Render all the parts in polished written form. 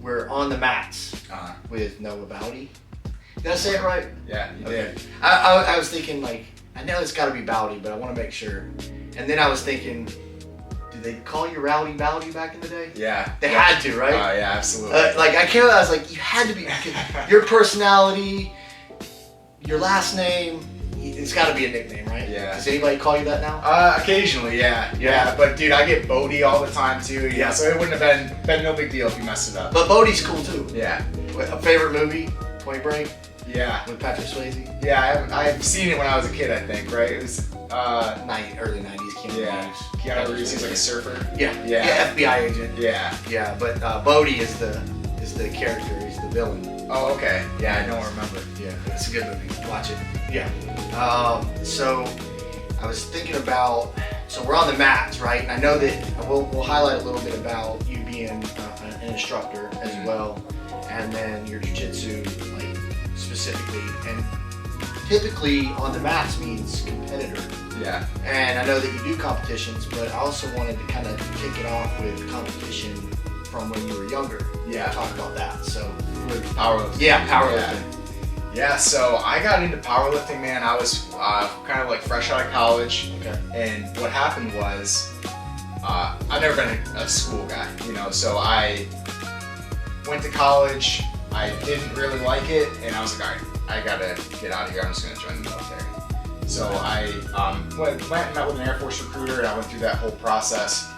we're on the mats with Noah Bowdy. Did I say it right? Yeah, you did. I was thinking, like, I know it's got to be Bowdy, but I want to make sure. And then I was thinking, did they call you Rowdy Bowdy back in the day? Yeah. They had to, right? Oh, yeah, absolutely. Like, I was like, you had to be, your personality, your last name, it's got to be a nickname, right? Yeah. Does anybody call you that now? Occasionally, yeah. But dude, I get Bodie all the time too. Yeah. So it wouldn't have been no big deal if you messed it up. But Bodie's cool too. Yeah. A favorite movie? Point Break? Yeah. With Patrick Swayze? Yeah, I've seen it when I was a kid, I think, right? It was early 90s, Keanu Reeves, he's like a surfer. Yeah, FBI agent. Yeah. But Bodie is the character, he's the villain. Oh, okay. Yeah, I don't remember. Yeah, it's a good movie. Watch it. Yeah. So I was thinking about, so we're on the mats, right? And I know that we'll highlight a little bit about you being an instructor as well, and then your jiu-jitsu, like, specifically. And typically on the mats means competitor. Yeah. And I know that you do competitions, but I also wanted to kind of kick it off with competition from when you were younger. Yeah. Talk about that. So with powerlifting. Yeah, powerlifting. Yeah, so I got into powerlifting, man. I was kind of like fresh out of college. Okay. And what happened was, I've never been a school guy, you know, so I went to college. I didn't really like it, and I was like, all right, I gotta get out of here. I'm just gonna join the military. So I went and met with an Air Force recruiter, and I went through that whole process.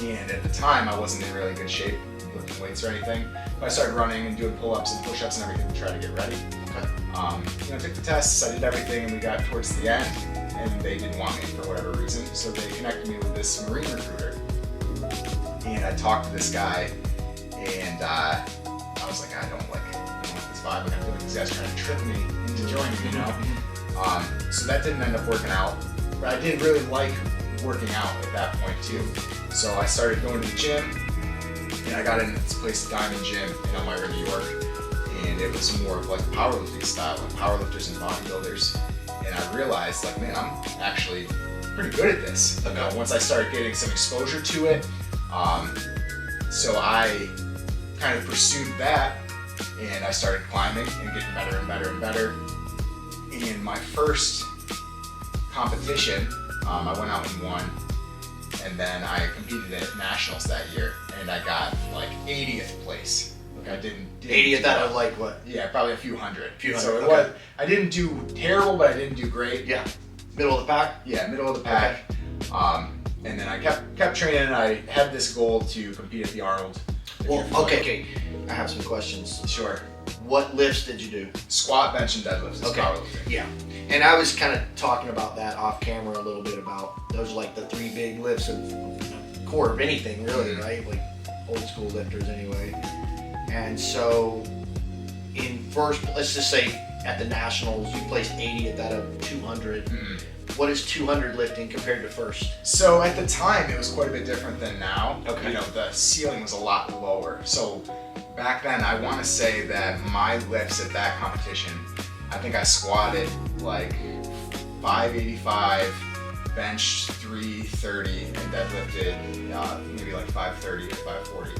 And at the time, I wasn't in really good shape, lifting weights or anything. But I started running and doing pull-ups and push-ups and everything to try to get ready. Okay. Took the tests, I did everything, and we got towards the end, and they didn't want me for whatever reason. So they connected me with this Marine recruiter. And I talked to this guy, and I was like, I don't like this vibe. Like, I feel like this guy's trying to trick me into joining, you know? So that didn't end up working out. But I did really like working out at that point too. So I started going to the gym, and I got into this place, Diamond Gym in Elmira, New York, and it was more of like powerlifting style, like powerlifters and bodybuilders. And I realized, like, man, I'm actually pretty good at this. You know, once I started getting some exposure to it, so I kind of pursued that, and I started climbing and getting better and better and better. In my first competition, I went out and won. And then I competed at nationals that year, and I got like 80th place. Like I didn't 80th out of like what? Yeah, probably a few hundred. So it was. I didn't do terrible, but I didn't do great. Yeah. Middle of the pack. Yeah, middle of the pack. Okay. And then I kept training, and I had this goal to compete at the Arnold. Well, okay. I have some questions. Sure. What lifts did you do? Squat, bench, and deadlifts. Okay. Powerlifting. Yeah. And I was kind of talking about that off camera a little bit about those are like the three big lifts of core of anything really, right? Like old school lifters anyway. And so in first, let's just say at the nationals, you placed 80th out of 200. What is 200 lifting compared to first? So at the time, it was quite a bit different than now. Okay. You know, the ceiling was a lot lower. So back then, I want to say that my lifts at that competition, I think I squatted like 585, benched 330, and deadlifted maybe like 530 to 540.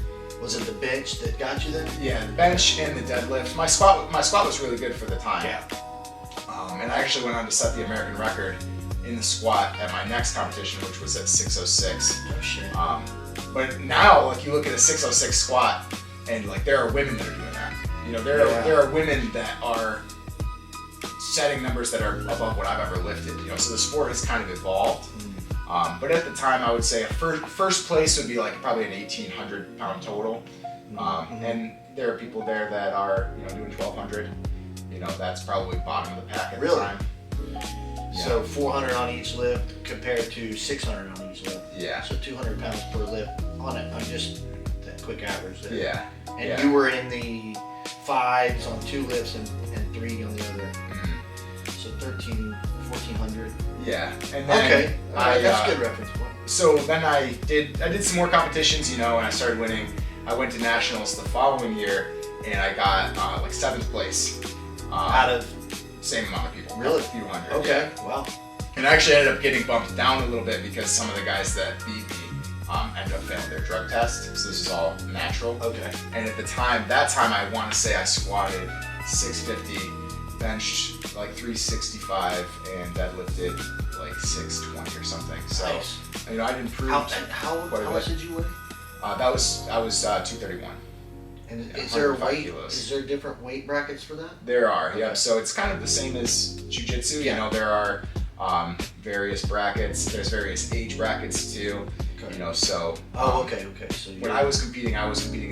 Was it the bench that got you there? Yeah, the bench and the deadlift. My squat was really good for the time. Yeah. And I actually went on to set the American record in the squat at my next competition, which was at 606. Oh shit. But now, like, you look at a 606 squat, and like there are women that are doing that. You know, there are women that are setting numbers that are above what I've ever lifted. You know, so the sport has kind of evolved. But at the time, I would say a first place would be like probably an 1,800 pound total. And there are people there that are, you know, doing 1,200. You know, that's probably bottom of the pack at the time. So 400 on each lift compared to 600 on each lift. Yeah. So 200 pounds per lift on just that quick average there. Yeah. And you were in the 5s on 2 lifts and 3 on the other. So 1,400. Yeah. And then that's a good reference point. So then I did some more competitions, you know, and I started winning. I went to nationals the following year, and I got like 7th place. Out of same amount of people. Really? A few hundred. Okay. Yeah. Wow. And I actually ended up getting bumped down a little bit because some of the guys that beat me ended up failing their drug test. So this is all natural. Okay. And at that time I want to say I squatted 650, benched like 365, and deadlifted like 620 or something. So Nice. I'd improved. How much did you weigh? I was 231. And Yeah, is there a 105 weight? kilos. Is there different weight brackets for that? There are, Okay. yeah. So it's kind of the same as jiu-jitsu. Yeah. You know, there are various brackets. There's various age brackets too. Okay. You know, so. Oh, okay. So When I was competing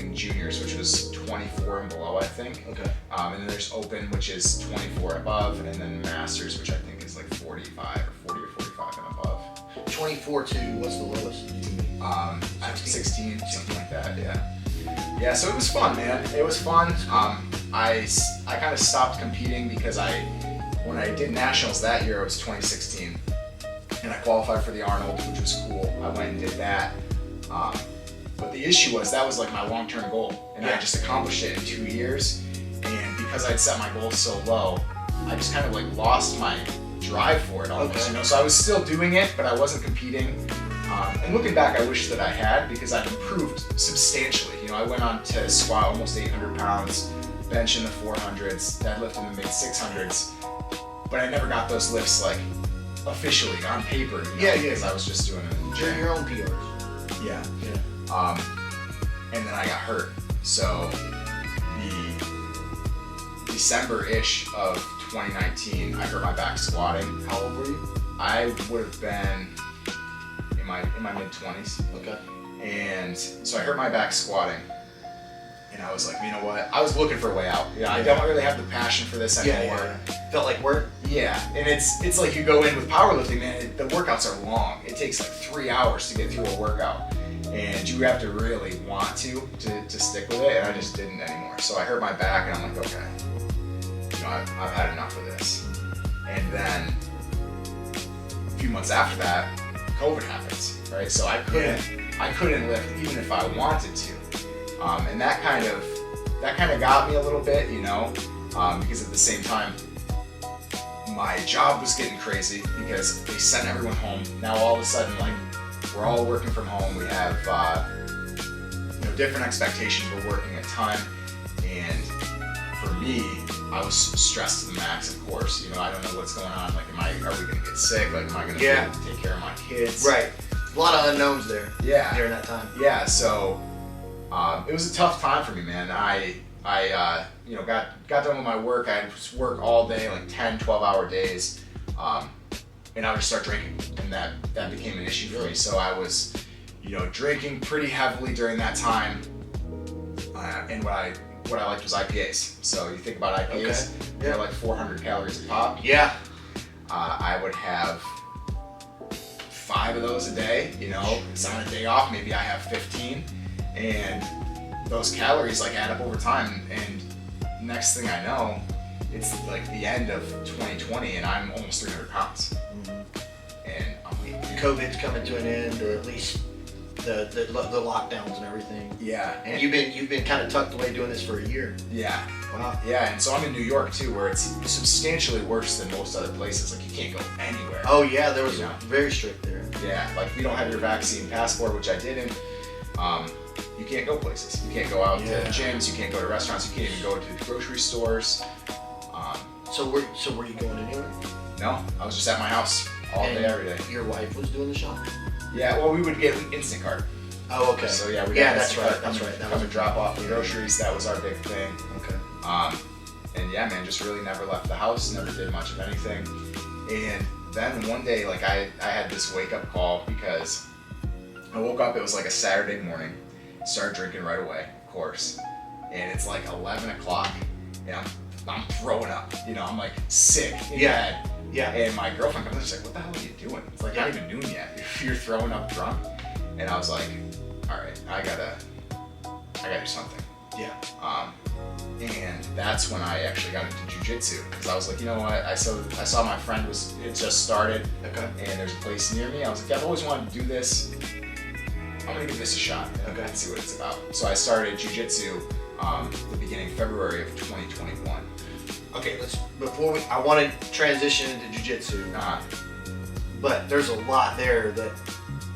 in juniors, which was 24 and below, I think. Okay. And then there's open, which is 24 and above, and then masters, which I think is like 45 or 40 or 45 and above. 24 to what's the lowest? 16, something like that. Yeah. Yeah. So it was fun, man. It was fun. I kind of stopped competing because when I did nationals that year, it was 2016, and I qualified for the Arnold, which was cool. I went and did that. But the issue was that was like my long-term goal, and I just accomplished it in 2 years. And because I'd set my goals so low, I just kind of like lost my drive for it almost. Okay. You know, so I was still doing it, but I wasn't competing. And looking back, I wish that I had, because I've improved substantially. You know, I went on to squat almost 800 pounds, bench in the 400s, deadlift in the mid 600s, but I never got those lifts like officially on paper. You know, Yeah. because I was just doing it in the During gym. your own PRs. Yeah. Yeah. And then I got hurt. So the December-ish of 2019, I hurt my back squatting. How old were you? I would have been in my mid-20s. Okay. And so I hurt my back squatting. And I was like, you know what? I was looking for a way out. Yeah, I don't really have the passion for this anymore. Felt like work? Yeah, and it's like you go in with powerlifting, man. The workouts are long. It takes like 3 hours to get through a workout, and you have to really want to stick with it. And I just didn't anymore. So I hurt my back, and I'm like, okay, you know, I've had enough of this. And then a few months after that, COVID happens, right? So I couldn't lift even if I wanted to, and that kind of got me a little bit, you know, because at the same time, my job was getting crazy because they sent everyone home. Now all of a sudden, like, we're all working from home. We have different expectations. We're working a ton, and for me, I was stressed to the max. Of course, you know, I don't know what's going on. Like, are we gonna get sick? Like, am I gonna be able to take care of my kids? Right. A lot of unknowns there. Yeah. During that time. Yeah. So it was a tough time for me, man. I got done with my work. I would work all day, like 10, 12-hour days, and I would just start drinking, and that became an issue for me. So I was, drinking pretty heavily during that time, and what I liked was IPAs. So you think about IPAs, they're like 400 calories a pop. Yeah. I would have 5 of those a day. It's on a day off, maybe I have 15, and those calories like add up over time, and next thing I know, it's like the end of 2020 and I'm almost 300 pounds. And I'm like, COVID's coming to an end, or at least the lockdowns and everything. Yeah. And you've been kind of tucked away doing this for a year. Yeah. Wow. Yeah, and so I'm in New York too, where it's substantially worse than most other places. Like, you can't go anywhere. Oh yeah, there was very strict there. Yeah, like, if you don't have your vaccine passport, which I didn't, you can't go places. You can't go out to gyms, you can't go to restaurants, you can't even go to the grocery stores. So were you going anywhere? No, I was just at my house all day, every day. Your wife was doing the shopping? Yeah, well, we would get Instacart. Oh, okay. So yeah, we got that's right. Come and drop off the groceries. That was our big thing. Okay. And yeah, man, just really never left the house, never did much of anything. And then one day, like, I had this wake up call because I woke up, it was like a Saturday morning, started drinking right away, of course. And it's like 11 o'clock and I'm throwing up, I'm like sick in bed. Yeah. And my girlfriend comes in, she's like, what the hell are you doing? It's like not even noon yet. You're throwing up drunk. And I was like, all right, I gotta do something. Yeah. And that's when I actually got into jiu-jitsu, because I was like, you know what? I saw my friend it just started, and there's a place near me. I was like, I've always wanted to do this. I'm gonna give this a shot and see what it's about. So I started jiu-jitsu the beginning of February of 2021. Okay, I want to transition into jiu-jitsu, but there's a lot there that,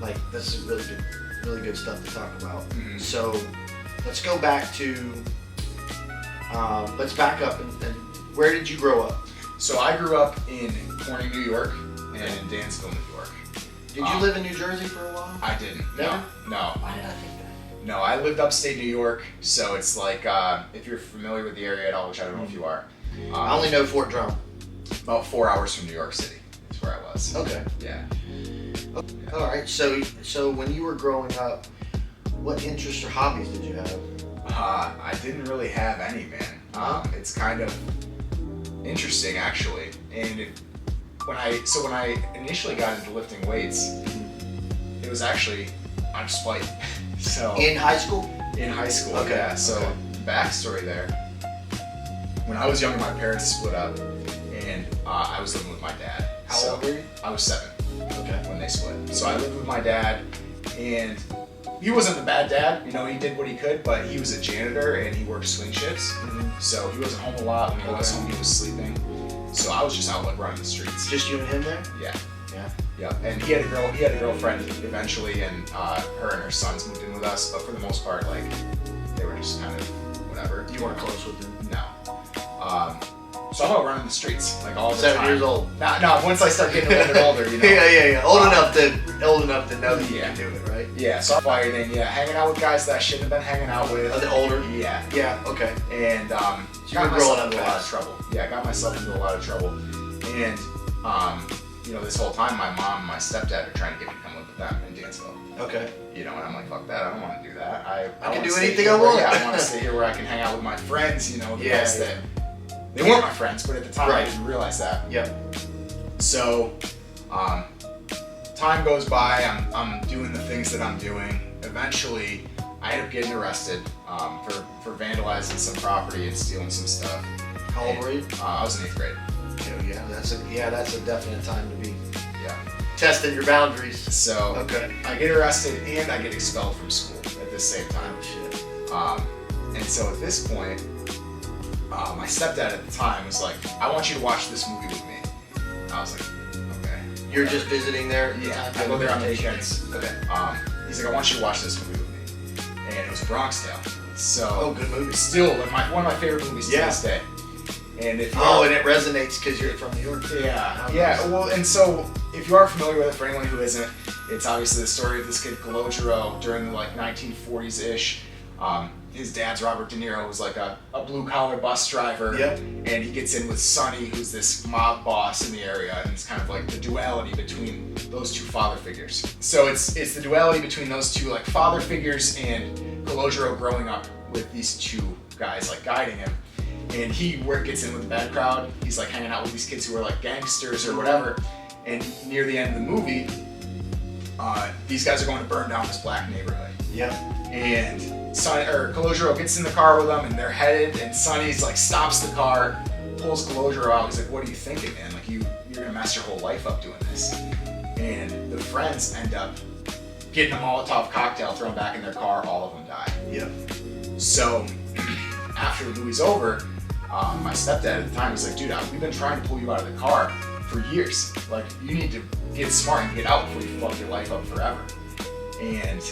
like, this is really good. really good stuff to talk about. Mhm. So let's go back to, let's back up and where did you grow up? So I grew up in Corning, New York, and in Dansville, New York. Did you live in New Jersey for a while? I didn't. Never? No. Why did I think that? No, I lived upstate New York, so it's like, if you're familiar with the area at all, which I don't know if you are. I only know Fort Drum. About 4 hours from New York City is where I was. Okay. Yeah. All right. So when you were growing up, what interests or hobbies did you have? I didn't really have any, man. It's kind of interesting, actually. And when I initially got into lifting weights, it was actually on spite. So In high school? in high school, Okay, yeah. So okay. backstory there. When I was younger, my parents split up, and I was living with my dad. How old were you? I was 7 Okay. when they split. So I lived with my dad, and he wasn't a bad dad. You know, he did what he could, but he was a janitor and he worked swing shifts. So he wasn't home a lot. When he was home, he was sleeping. So I was just out like running the streets. Just you and him there? Yeah. Yeah. Yeah. And he had a girlfriend eventually, and her and her sons moved in with us. But for the most part, like they were just kind of whatever. You weren't close with him. No. So I'm out running the streets like all the 7 time. years old. No. Once I start getting a little bit older, you know. Yeah. Old enough to know that you Yeah. can do it, right? Yeah. So I'm fighting. Yeah. Hanging out with guys that I shouldn't have been hanging out with. Are they older? Yeah. Yeah. Okay. And you were got growing myself up into a lot of fast. trouble. Yeah, I got myself into a lot of trouble. And you know, this whole time my mom and my stepdad are trying to get me to come live with them in Dansville. Okay. You know, and I'm like, fuck that, I don't want to do that. I can wanna do stay anything here I where- want. Yeah, I want to stay here where I can hang out with my friends, you know, the Yeah, guys yeah. that they weren't my friends, but at the time I Right. didn't realize that. Yep. So, time goes by, I'm doing the things that I'm doing. Eventually, I end up getting arrested for vandalizing some property and stealing some stuff. How old were you? I was in 8th grade. Yeah, that's a definite time to be Yeah. testing your boundaries. So, Okay. I get arrested and I get expelled from school at the same time. Oh shit. And so at this point, my stepdad at the time was like, I want you to watch this movie with me. I was like, okay. You're whatever. just visiting there? at the Yeah, time? I go there on the weekends. Okay. He's like, I want you to watch this movie with me. And it was Bronx Tale. So, Oh, good movie. still like one of my favorite movies to Yeah. this day. And if Oh, and it resonates because you're from New York. Yeah, Oh, yeah. nice. Well, and so if you are familiar with it, for anyone who isn't, it's obviously the story of this kid Calogero during the like 1940s ish. His dad's Robert De Niro, who's like a blue collar bus driver, Yep. and he gets in with Sonny, who's this mob boss in the area, and it's kind of like the duality between those two father figures. So it's the duality between those two like father figures and Calogero growing up with these two guys like guiding him. And he gets in with the bad crowd. He's like hanging out with these kids who are like gangsters or whatever. And near the end of the movie, these guys are going to burn down this black neighborhood. Yep. And Calogero gets in the car with them, and they're headed. And Sonny's like stops the car, pulls Calogero out. He's like, "What are you thinking, man? Like you're gonna mess your whole life up doing this." And the friends end up getting a Molotov cocktail thrown back in their car. All of them die. Yep. So after the movie's over, my stepdad at the time was like, dude, we've been trying to pull you out of the car for years. Like, you need to get smart and get out before you fuck your life up forever. And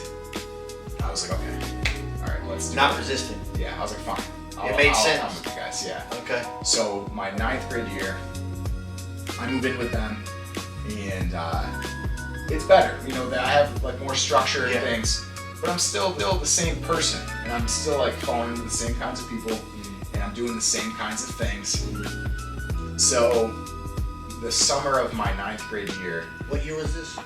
I was like, okay, all right, let's do it. Not resisting. Yeah, I was like, fine. It made I'll sense. come with you guys, yeah. Okay. So my 9th grade year, I move in with them, and it's better. You know, that I have like more structure and Yeah. things, but I'm still the same person, and I'm still like falling into the same kinds of people, and I'm doing the same kinds of things. So the summer of my 9th grade year, What year was this?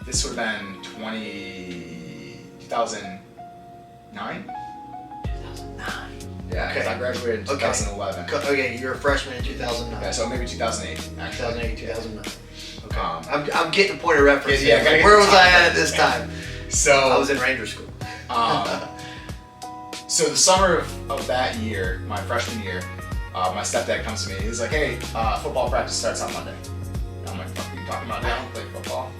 this would have been 2009? 2009. Yeah, 'cause Okay. I graduated in 2011. Okay, you're a freshman in 2009. Okay, so maybe 2008, actually. 2008, 2009. Okay. Um, I'm getting a point of reference. Yeah, here. gotta Where get was the I time at this time? So I was in Ranger School. So the summer of that year, my freshman year, my stepdad comes to me. He's like, "Hey, football practice starts on Monday." And I'm like, "What are you talking about? I don't play football."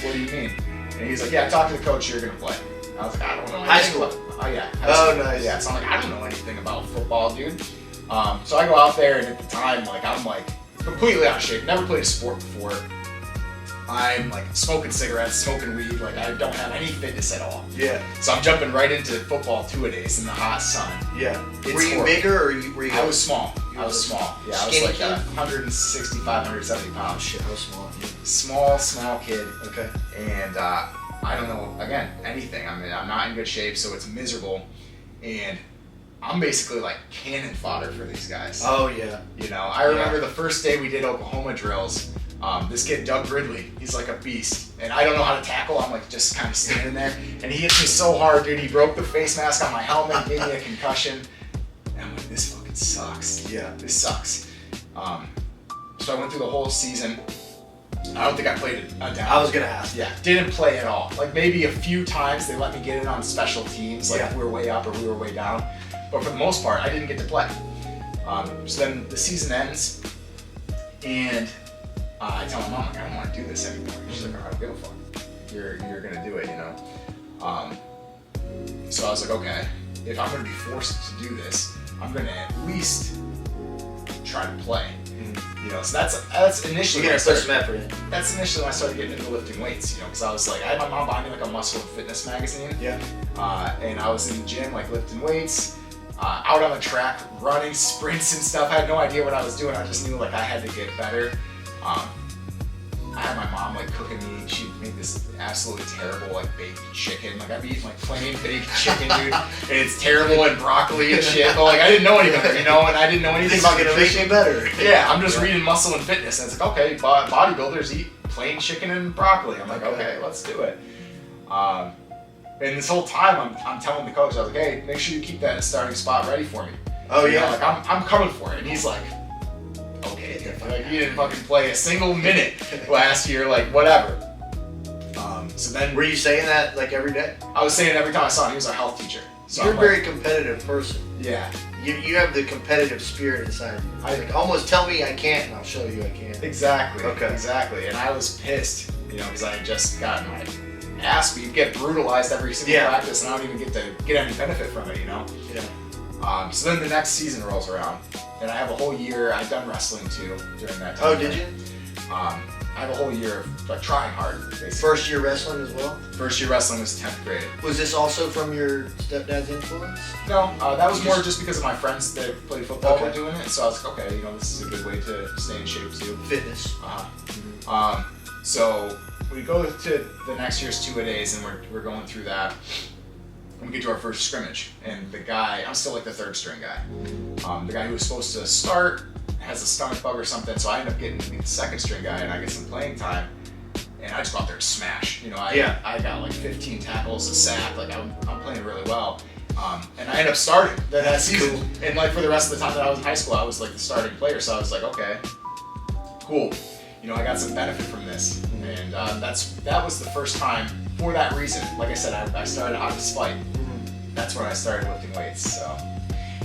What do you mean? And he's like, "Yeah, talk to the coach. You're gonna play." I was like, "I don't know anything High school? about." Oh yeah. High Oh, school. nice. Yeah. So I'm like, "I don't know anything about football, dude." So I go out there, and at the time, like I'm like completely out of shape. Never played a sport before. I'm like smoking cigarettes, smoking weed, like I don't have any fitness at all. Yeah. So I'm jumping right into football 2-a-days in the hot sun. Yeah. It's Were you horrible. bigger or were you? I was small. You I was was small. Yeah, I was skinny like kid? 165, 170 Oh pounds. shit, I was small. Yeah. Small kid. Okay. And I don't know, again, anything. I mean, I'm not in good shape, so it's miserable. And I'm basically like cannon fodder for these guys. Oh yeah. You know, I remember the first day we did Oklahoma drills. This kid, Doug Ridley, he's like a beast. And I don't know how to tackle. I'm like just kind of standing there. And he hits me so hard, dude. He broke the face mask on my helmet, gave me a concussion. And I'm like, this fucking sucks. Yeah. This sucks. So I went through the whole season. I don't think I played a down. I was gonna ask. Yeah, didn't play at all. Like maybe a few times they let me get in on special teams, like Yeah. if we were way up or we were way down. But for the most part, I didn't get to play. So then the season ends, and I tell my mom, like, I don't want to do this anymore. She's like, I don't give a fuck. You're gonna do it, you know. So I was like, okay, if I'm gonna be forced to do this, I'm gonna at least try to play. You know, so that's initially. You're when I gonna put started- some effort in. That's initially when I started getting into lifting weights, you know, because I was like, I had my mom buy me like a muscle and fitness magazine, Yeah. and I was in the gym, like lifting weights, out on the track, running sprints and stuff. I had no idea what I was doing. I just knew like I had to get better. I had my mom like cooking me. She'd make this absolutely terrible like baked chicken. Like I'd be eating like plain baked chicken, dude, and it's terrible and broccoli and shit. But like I didn't know any better, you know, and I didn't know anything This is about gonna make nutrition. me better. Yeah, I'm just reading Muscle and Fitness, and it's like, okay, bodybuilders eat plain chicken and broccoli. I'm like, okay, let's do it. And this whole time, I'm telling the coach, I was like, hey, make sure you keep that starting spot ready for me. Oh You know, yeah. like I'm coming for it, and he's like, okay, dude. Like he didn't fucking play a single minute last year, like whatever. So then Were you saying that like every day? I was saying every time I saw him, he was our health teacher. So You're I'm a very competitive person. like, yeah, You have the competitive spirit inside you. I- Like almost tell me I can't and I'll show you I can. exactly. Okay. Exactly. And I was pissed, you know, because I had just gotten my ass beat, get brutalized every single Yeah. practice, and I don't even get to get any benefit from it, you know. Yeah. So then the next season rolls around, and I have a whole year. I've done wrestling too during that time. Oh, did you? I have a whole year of like trying hard. Basically. First year wrestling as well? First year wrestling was 10th grade. Was this also from your stepdad's influence? No, that was You more just- just because of my friends that played football Okay. were doing it. So I was like, okay, you know, this is a good way to stay in shape too. Fitness. So we go to the next year's 2-a-days, and we're going through that. And we get to our first scrimmage, and the guy, I'm still like the third string guy. The guy who was supposed to start has a stomach bug or something, so I end up getting to be the second string guy, and I get some playing time. And I just go out there and smash. You know, I got like 15 tackles, a sack. Like I'm playing really well. And I end up starting that season. Cool. And like for the rest of the time that I was in high school, I was like the starting player. So I was like, okay, cool. You know, I got some benefit from this. And that was the first time for that reason. Like I said, I started out of spite. That's when I started lifting weights. So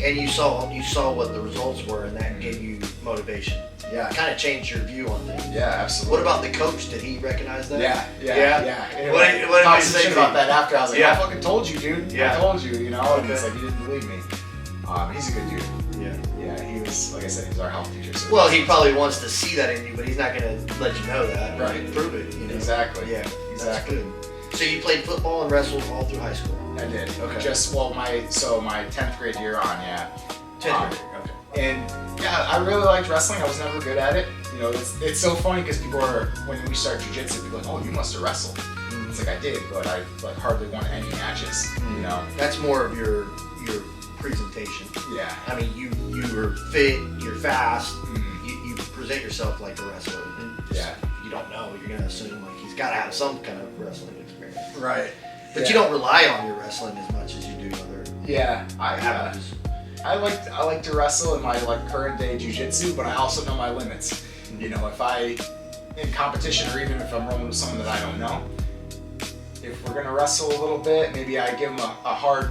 And you saw what the results were and that gave you motivation. yeah, Kind of changed your view on things. yeah, absolutely. What about the coach? Did he recognize that? Yeah. Yeah? Anyway, What did he talked some say shit to about you? that after. I was like, Yeah. I fucking told you, dude. Yeah. I told you, you know. And Okay. it's like, he didn't believe me. He's a good dude. Yeah. Yeah, he was, like I said, he was our health teacher. So Well, he probably wants to see that in you, but he's not going to let you know that. Right. Prove it. You know? Exactly. Yeah. Exactly. That's good. So you played football and wrestled all through high school? I did. Okay. My 10th grade year on, yeah. 10th grade. Okay. And yeah, I really liked wrestling. I was never good at it. You know, it's so funny because people are, when we start jujitsu, people are like, oh, you must have wrestled. It's like I did, but I like hardly won any matches. You know. That's more of your presentation. Yeah. I mean, you were fit, you're fast, Mhm. you present yourself like a wrestler. And Yeah. if you don't know, you're going to assume like he's got to have some kind of wrestling experience. Right. But you don't rely on your wrestling as much as you do other Yeah. avenues. I like to wrestle in my like current day jujitsu, but I also know my limits. You know, if I in competition or even if I'm rolling with someone that I don't know, if we're gonna wrestle a little bit, maybe I give them a hard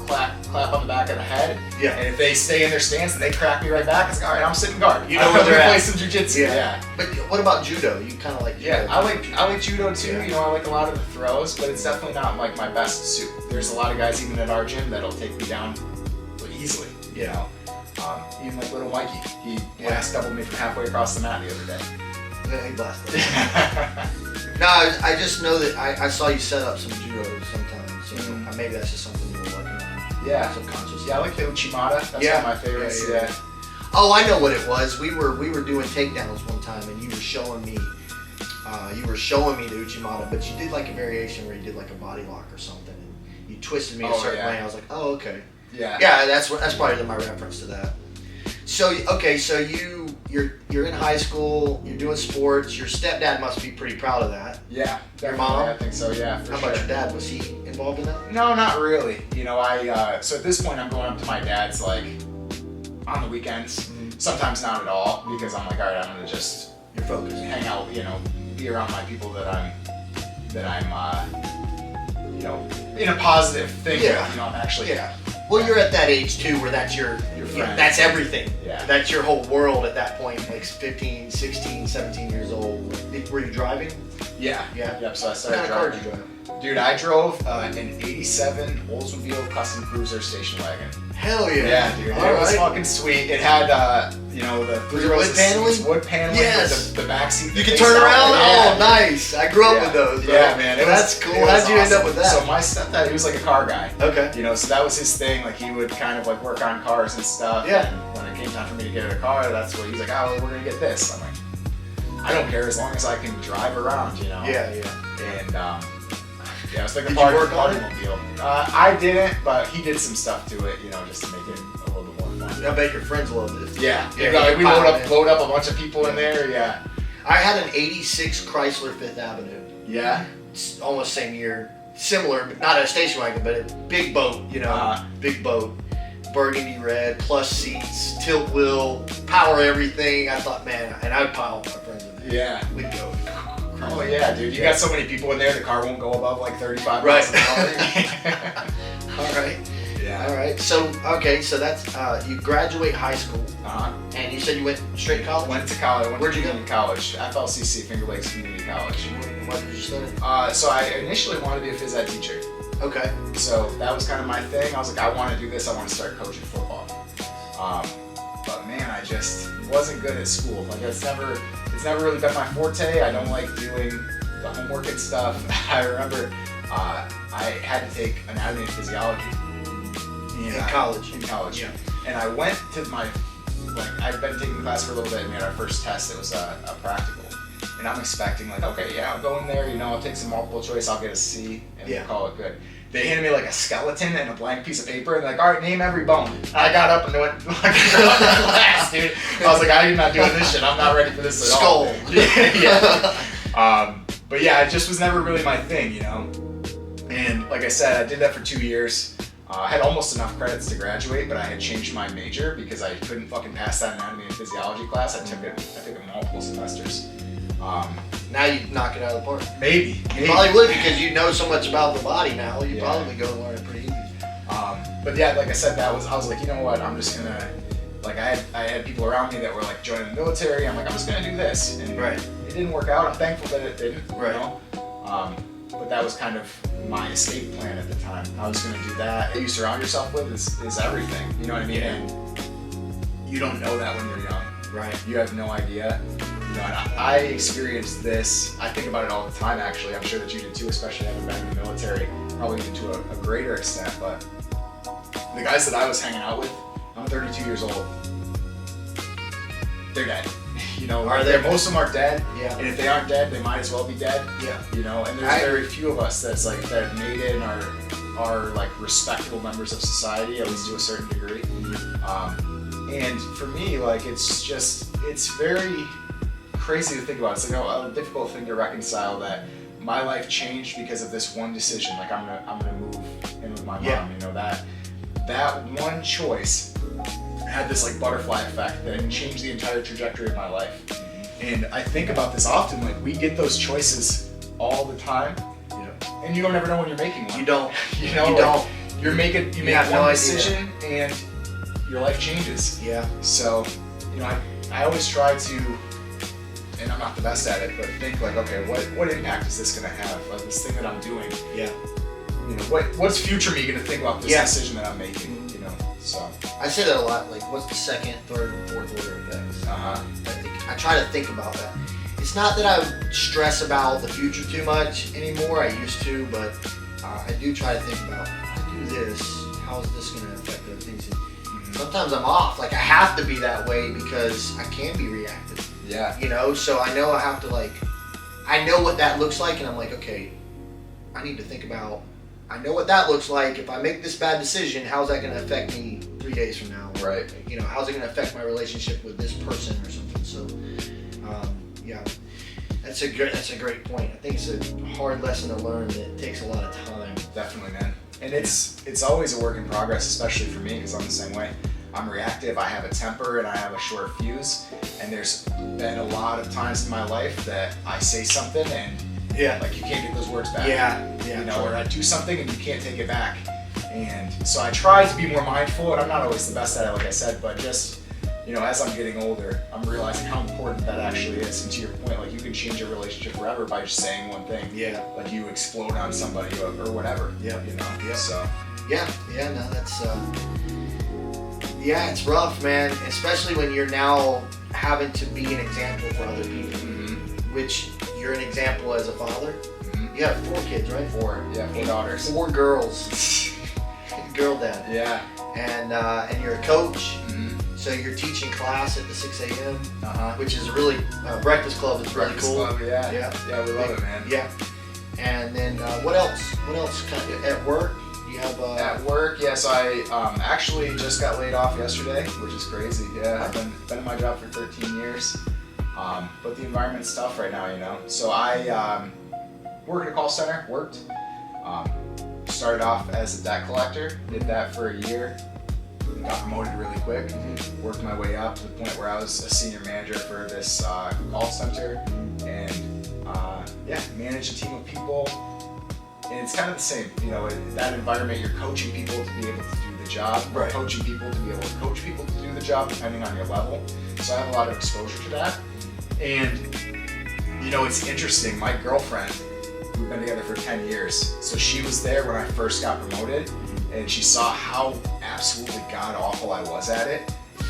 clap on the back of the head. Yeah. And if they stay in their stance and they crack me right back, it's like, all right, I'm sitting guard. You know where they're play at. some jujitsu. Yeah. But what about judo? You kind of like judo. Yeah, I like judo too. Yeah. You know, I like a lot of the throws, but it's definitely not like my best suit. There's a lot of guys even at our gym that'll take me down easily. You Yeah. know, even like little Mikey, he Yeah. last doubled me from halfway across the mat the other day. Yeah, he blasted. No, I just know that I saw you set up some judo sometimes, so maybe that's just something you were working on. Yeah. Subconsciously. Yeah, I like the Uchimata. That's one of my favorites. Yeah. Oh, I know what it was. We were doing takedowns one time, and you were showing me the Uchimata, but you did like a variation where you did like a body lock or something, and you twisted me a certain way. I was like, oh, okay. Yeah. Yeah, that's probably my reference to that. So okay, so you're in high school, you're doing sports. Your stepdad must be pretty proud of that. Yeah. Your Definitely, mom? I think so. Yeah. For How sure. about your dad? Was he involved in that? No, not really. You know, so at this point I'm going up to my dad's like on the weekends. Sometimes not at all, because I'm like, all right, I'm gonna just You're focused. hang out, you know, be around my people that I'm you know, in a positive thing. Yeah. You know, I'm actually. Yeah. Well, you're at that age too where that's your friend. that's everything. Yeah. That's your whole world at that point, like 15, 16, 17 years old. Were you driving? Yeah. Yeah. Yep. So I What started kind of car driving. did you drive? Dude, I drove an '87 Oldsmobile Custom Cruiser station wagon. Hell yeah. Yeah, dude. All It was right. fucking sweet. It had, you know, the Was three it rows wood of paneling? seats, wood paneling. Yes. The back seat. You can faced turn out. around? Yeah. Oh, nice. I grew up Yeah. with those. Bro. Yeah, man. That's cool. it was How'd you end up awesome. with that? So my stepdad, he was like a car guy. Okay. You know, so that was his thing. Like, he would kind of like work on cars and stuff. Yeah. And when it came time for me to get a car, that's what he's like, oh, well, we're gonna get this. I'm like, I don't care as long as I can drive around, you know. Yeah, yeah. And yeah, it was like a Did you party work on it? mobile. I didn't, but he did some stuff to it, you know, just to make it a little bit more fun. I bet your friends loved it. Yeah, Yeah, like we you load piled in. up a bunch of people in there. Yeah, I had an 86 Chrysler Fifth Avenue. yeah, It's almost same year. Similar, but not a station wagon, but a big boat, you know. Big boat. Burgundy red, plush seats, tilt wheel, power everything. I thought, man, and I would pile my friends in there. yeah. We'd go. Oh yeah, dude, you got so many people in there, the car won't go above like 35 Right. miles an hour. All right. Yeah. All right. So, okay, so that's, you graduate high school, and you said you went straight to college? Went to college. Went Where'd to you go? community college, FLCC, Finger Lakes Community College. What did you study? So I initially wanted to be a phys ed teacher. Okay. So that was kind of my thing. I was like, I want to do this. I want to start coaching football. But man, I just wasn't good at school. Like it's never really been my forte. I don't like doing the homework and stuff. I remember I had to take anatomy and physiology In college. In college. Yeah. And I went to I'd been taking the class for a little bit, and we had our first test. It was a practical. And I'm expecting like, okay, yeah, I'll go in there, you know, I'll take some multiple choice, I'll get a C, and Yeah. we'll call it good. They handed me like a skeleton and a blank piece of paper, and like, all right, name every bone. I got up and went like around the class, dude. I was like, I'm not doing this shit. I'm not ready for this at all. Skull. Yeah. But yeah, it just was never really my thing, you know. And like I said, I did that for 2 years. I had almost enough credits to graduate, but I had changed my major because I couldn't fucking pass that anatomy and physiology class. I took it multiple semesters. Now you knock it out of the park. Maybe. You probably would because you know so much about the body now. You Yeah. probably go and learn it pretty easy. But yeah, like I said, I was like, you know what? I'm just gonna like I had people around me that were like joining the military. I'm like, I'm just gonna do this, and Right. it didn't work out. I'm thankful that it didn't. Right. You know? But that was kind of my escape plan at the time. I was gonna do that. Who you surround yourself with is everything. You know what I mean? Yeah. And you don't know that when you're young. Right. You have no idea. You know, and I experienced this. I think about it all the time. Actually, I'm sure that you did too, especially having been in the military, probably even to a greater extent. But the guys that I was hanging out with, I'm 32 years old. They're dead. You know, Are they? most of them are dead. Yeah. And if they aren't dead, they might as well be dead. Yeah. You know, and there's very few of us that have made it and are like respectable members of society, at least to a certain degree. And for me, like it's very crazy to think about. It's like a difficult thing to reconcile that my life changed because of this one decision. Like I'm gonna move in with my mom. Yeah. You know, that one choice had this like butterfly effect that changed the entire trajectory of my life. And I think about this often. Like we get those choices all the time, Yeah. and you don't ever know when you're making one. You don't. You know, You like, don't. you make have no one idea. decision and your life changes. Yeah. So, you know, I always try to, and I'm not the best at it, but think like, okay, what impact is this gonna have? Like this thing that I'm doing, Yeah. you know, what's future me gonna think about this Yeah. decision that I'm making? You know, so. I say that a lot. Like, what's the second, third, and fourth order effects? Uh huh. I try to think about that. it's not that I stress about the future too much anymore. I used to, but I do try to think about, if I do this, how is this going to affect other things? And sometimes I'm off. Like, I have to be that way because I can be reactive. Yeah. You know, so I know I have to, like, I know what that looks like, and I'm like, okay, I need to think about, I know what that looks like. If I make this bad decision, how's that going to affect me 3 days from now? Right. You know, how's it going to affect my relationship with this person or something? So, yeah, that's a great point. I think it's a hard lesson to learn that takes a lot of time. Definitely, man. And it's always a work in progress, especially for me, because I'm the same way. I'm reactive, I have a temper, and I have a short fuse. And there's been a lot of times in my life that I say something and like you can't get those words back. Yeah. You know, or I do something and you can't take it back. And so I try to be more mindful, and I'm not always the best at it, like I said, but just, you know, as I'm getting older, I'm realizing how important that actually is. And to your point, like, you can change a relationship forever by just saying one thing. Yeah. Like, you explode on somebody or whatever. Yeah. You know? Yeah. So. Yeah, no, that's, it's rough, man. Especially when you're now having to be an example for other people. Mm-hmm. Which, you're an example as a father. Mm-hmm. You have 4 kids, right? 4 daughters. 4 girls. Girl dad. Yeah. And you're a coach. Mm-hmm. So you're teaching class at the 6 a.m. Which is really, Breakfast Club is really cool. Club, yeah. Yeah, we love it, man. Yeah. And then what else? What else? Kind of at work? You have At work, yes. I actually just got laid off yesterday, which is crazy. Yeah, I've been in my job for 13 years. But the environment's tough right now, you know. So I work at a call center. Started off as a debt collector. Did that for a year. Got promoted really quick. Worked my way up to the point where I was a senior manager for this call center, and managed a team of people. And it's kind of the same, you know, in that environment, you're coaching people to be able to do the job, right. Coaching people to be able to coach people to do the job, depending on your level. So I have a lot of exposure to that. And, you know, it's interesting. My girlfriend, we've been together for 10 years, so she was there when I first got promoted, and she saw how absolutely god-awful I was at it.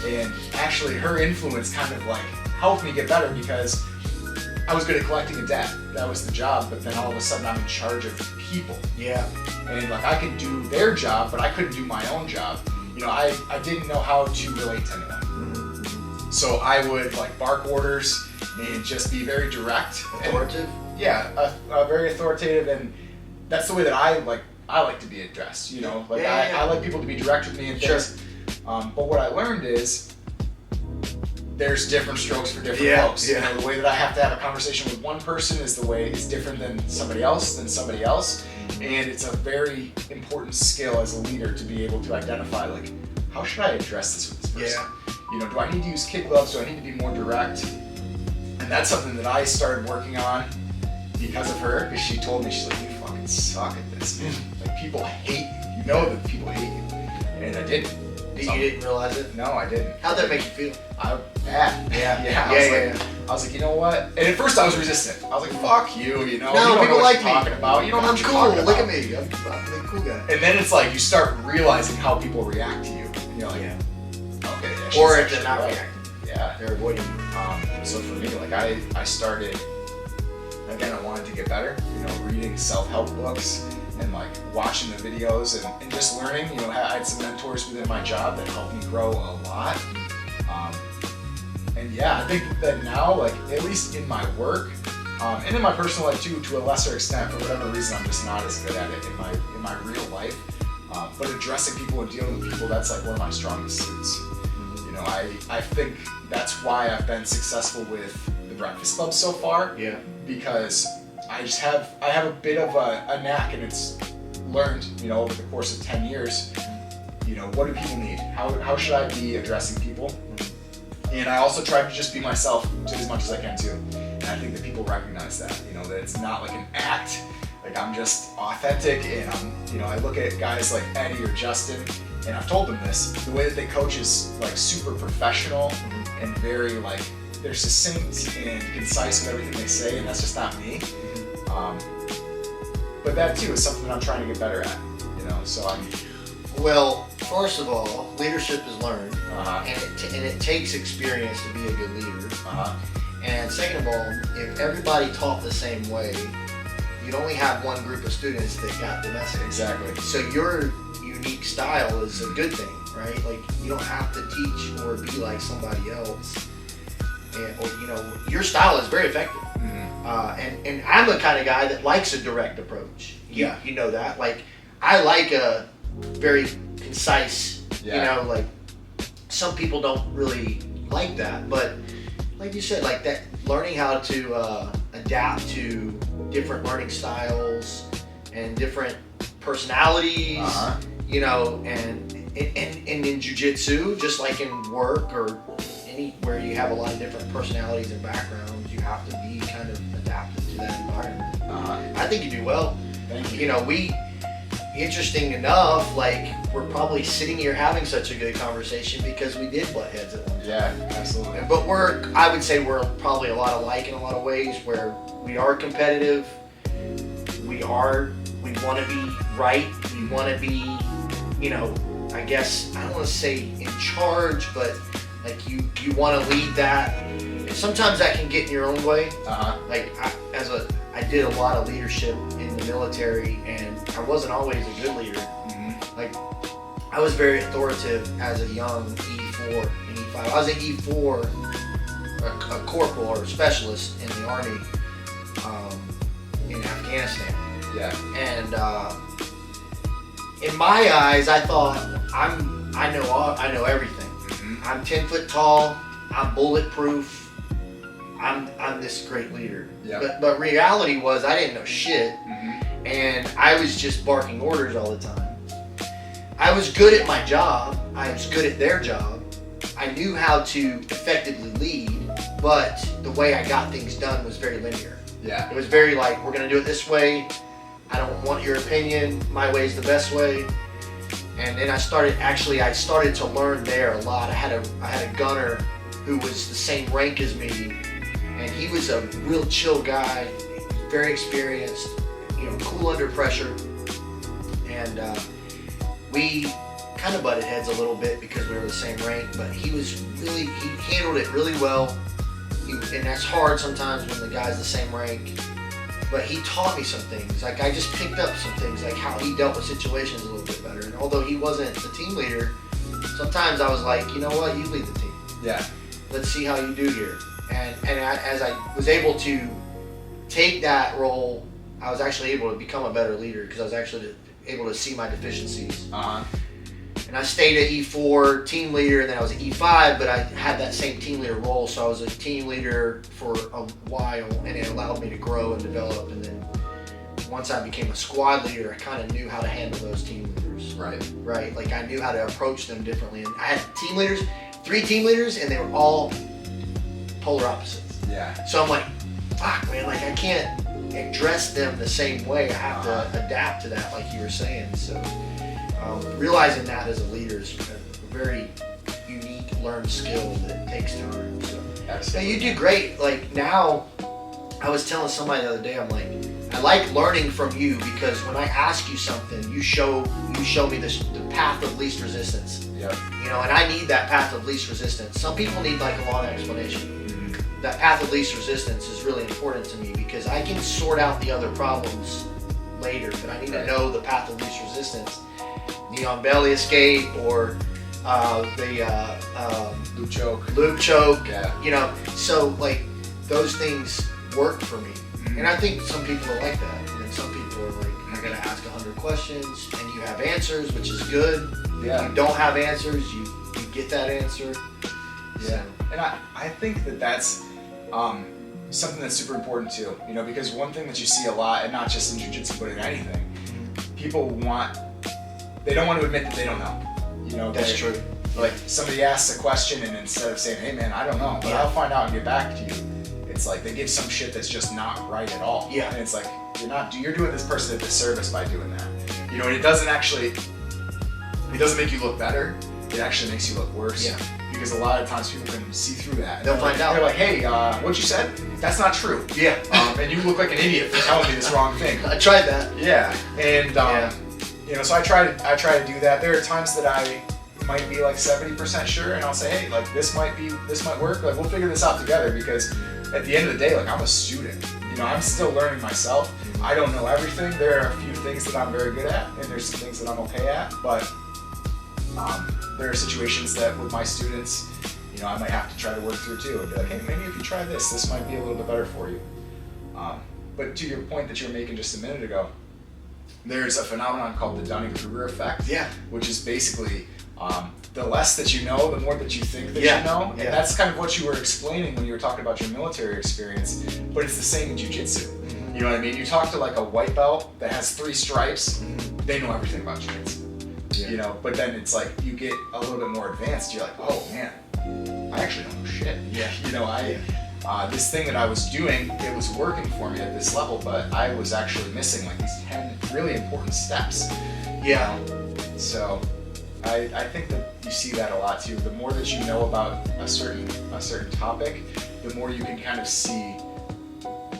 And actually, her influence kind of like helped me get better because I was good at collecting a debt. That was the job, but then all of a sudden I'm in charge of people. Yeah. And like I could do their job, but I couldn't do my own job. You know, I didn't know how to relate to anyone. So I would like bark orders and just be very direct. Authoritative? Very authoritative, and that's the way that I like to be addressed, you know? Like I like people to be direct with me and things. But what I learned is there's different strokes for different folks. You know, the way that I have to have a conversation with one person is different than somebody else, and it's a very important skill as a leader to be able to identify, like, how should I address this with this person? You know, do I need to use kid gloves? Do I need to be more direct? And that's something that I started working on because of her, because she told me, she's like, you fucking suck at this, man. Like, people hate you. You know that people hate you. And I didn't. You didn't realize it? No, I didn't. How'd that make you feel? Bad. I was like, you know what? And at first I was resistant. I was like, fuck you, you know? No, you don't people know what like you're me. talking about. You don't know I'm what you're cool. talking Look about. at me. I'm the cool guy. And then it's like you start realizing how people react to you. And you're like, okay. Or if they're not reacting. Yeah. They're avoiding you. So for me, like I started, again, I wanted to get better, you know, reading self-help books and like watching the videos and just learning. You know, I had some mentors within my job that helped me grow a lot. And I think that now, like, at least in my work, and in my personal life too, to a lesser extent, for whatever reason, I'm just not as good at it in my real life. But addressing people and dealing with people, that's like one of my strongest suits. You know, I think that's why I've been successful with the Breakfast Club so far. Yeah. Because I have a bit of a knack, and it's learned, you know, over the course of 10 years. You know, what do people need? How should I be addressing people? And I also try to just be myself as much as I can too. And I think that people recognize that, you know, that it's not like an act. Like, I'm just authentic, and I look at guys like Eddie or Justin, and I've told them this, the way that they coach is like super professional and very like, they're succinct and concise with everything they say, and that's just not me. But that too is something that I'm trying to get better at, you know, so Well, first of all, leadership is learned, Uh-huh. and it takes experience to be a good leader. And second of all, if everybody taught the same way, you'd only have one group of students that got the message. Exactly. So your unique style is a good thing, right? Like you don't have to teach or be like somebody else. Or your style is very effective. And I'm the kind of guy that likes a direct approach. You know that. Like I like a very concise. Like some people don't really like that, but like you said, like that, learning how to adapt to different learning styles and different personalities. And in jiu-jitsu, just like in work or anywhere you have a lot of different personalities and backgrounds, you have to be kind of adapted to that environment. I think you do well. Thank you. Interesting enough, like we're probably sitting here having such a good conversation because we did butt heads at one time. Yeah, absolutely. But I would say we're probably a lot alike in a lot of ways, where we are competitive. We want to be right. We want to be, I guess, I don't want to say in charge, but like you want to lead that. And sometimes that can get in your own way. Like I did a lot of leadership in the military, and I wasn't always a good leader. Like I was very authoritative as a young E4 and E5. I was an E4, a corporal or a specialist in the army in Afghanistan. Yeah. And in my eyes, I thought I know everything. I'm 10 foot tall. I'm bulletproof. I'm this great leader. Yeah. But reality was I didn't know shit, and I was just barking orders all the time. I was good at my job. I was good at their job. I knew how to effectively lead, but the way I got things done was very linear. Yeah. It was very like, we're gonna do it this way. I don't want your opinion. My way is the best way. And then I started to learn there a lot. I had a gunner who was the same rank as me, and he was a real chill guy, very experienced, cool under pressure. And we kind of butted heads a little bit because we were the same rank, but he handled it really well. And that's hard sometimes when the guy's the same rank. But he taught me some things. Like I just picked up some things, like how he dealt with situations a little bit better. And although he wasn't the team leader, sometimes I was like, you know what, you lead the team. Yeah. Let's see how you do here. And as I was able to take that role, I was actually able to become a better leader because I was actually able to see my deficiencies. And I stayed at E4 team leader, and then I was at E5, but I had that same team leader role, so I was a team leader for a while, and it allowed me to grow and develop. And then once I became a squad leader, I kind of knew how to handle those team leaders. Right. Like I knew how to approach them differently. And I had 3 team leaders, and they were all polar opposites. Yeah. So I'm like, fuck, man, like I can't address them the same way. I have to adapt to that, like you were saying. So realizing that as a leader is a very unique learned skill that takes time. So Absolutely. you do great. Like now, I was telling somebody the other day, I'm like, I like learning from you because when I ask you something, you show me the path of least resistance. Yep. And I need that path of least resistance. Some people need like a long explanation. That path of least resistance is really important to me because I can sort out the other problems later, but I need to know the path of least resistance. Neon belly escape or the Loop choke. Loop choke. Yeah. So like those things work for me. And I think some people are like that. And then some people are like, I gotta ask 100 questions and you have answers, which is good. Yeah. If you don't have answers, you get that answer. Yeah. And I think that's something that's super important too. Because one thing that you see a lot, and not just in jiu-jitsu, but in anything, people they don't want to admit that they don't know. That's true. Like somebody asks a question, and instead of saying, "Hey man, I don't know, but I'll find out and get back to you," it's like they give some shit that's just not right at all. Yeah. And it's like you're doing this person a disservice by doing that. And it doesn't make you look better. It actually makes you look worse. Yeah. Because a lot of times people can see through that. They'll find out. They're like, "Hey, what you said? That's not true." Yeah. And you look like an idiot for telling me this wrong thing. I tried that. Yeah. And so I try to do that. There are times that I might be like 70% sure, and I'll say, hey, like this might work. Like we'll figure this out together, because at the end of the day, like I'm a student. You know, I'm still learning myself. I don't know everything. There are a few things that I'm very good at, and there's some things that I'm okay at. But there are situations that with my students, you know, I might have to try to work through too, and be like, hey, maybe if you try this, this might be a little bit better for you. But to your point that you were making just a minute ago, there's a phenomenon called the Dunning-Kruger effect, Yeah. which is basically the less that you know, the more that you think that Yeah. you know. And Yeah. that's kind of what you were explaining when you were talking about your military experience, but it's the same in jiu-jitsu. You know what I mean? You talk to like a white belt that has 3 stripes, they know everything about jiu-jitsu. Yeah. You know, but then it's like you get a little bit more advanced, you're like, oh man, I actually don't know shit. Yeah. You know, this thing that I was doing, it was working for me at this level, but I was actually missing like these 10 really important steps. Yeah. So I think that you see that a lot too. The more that you know about a certain topic, the more you can kind of see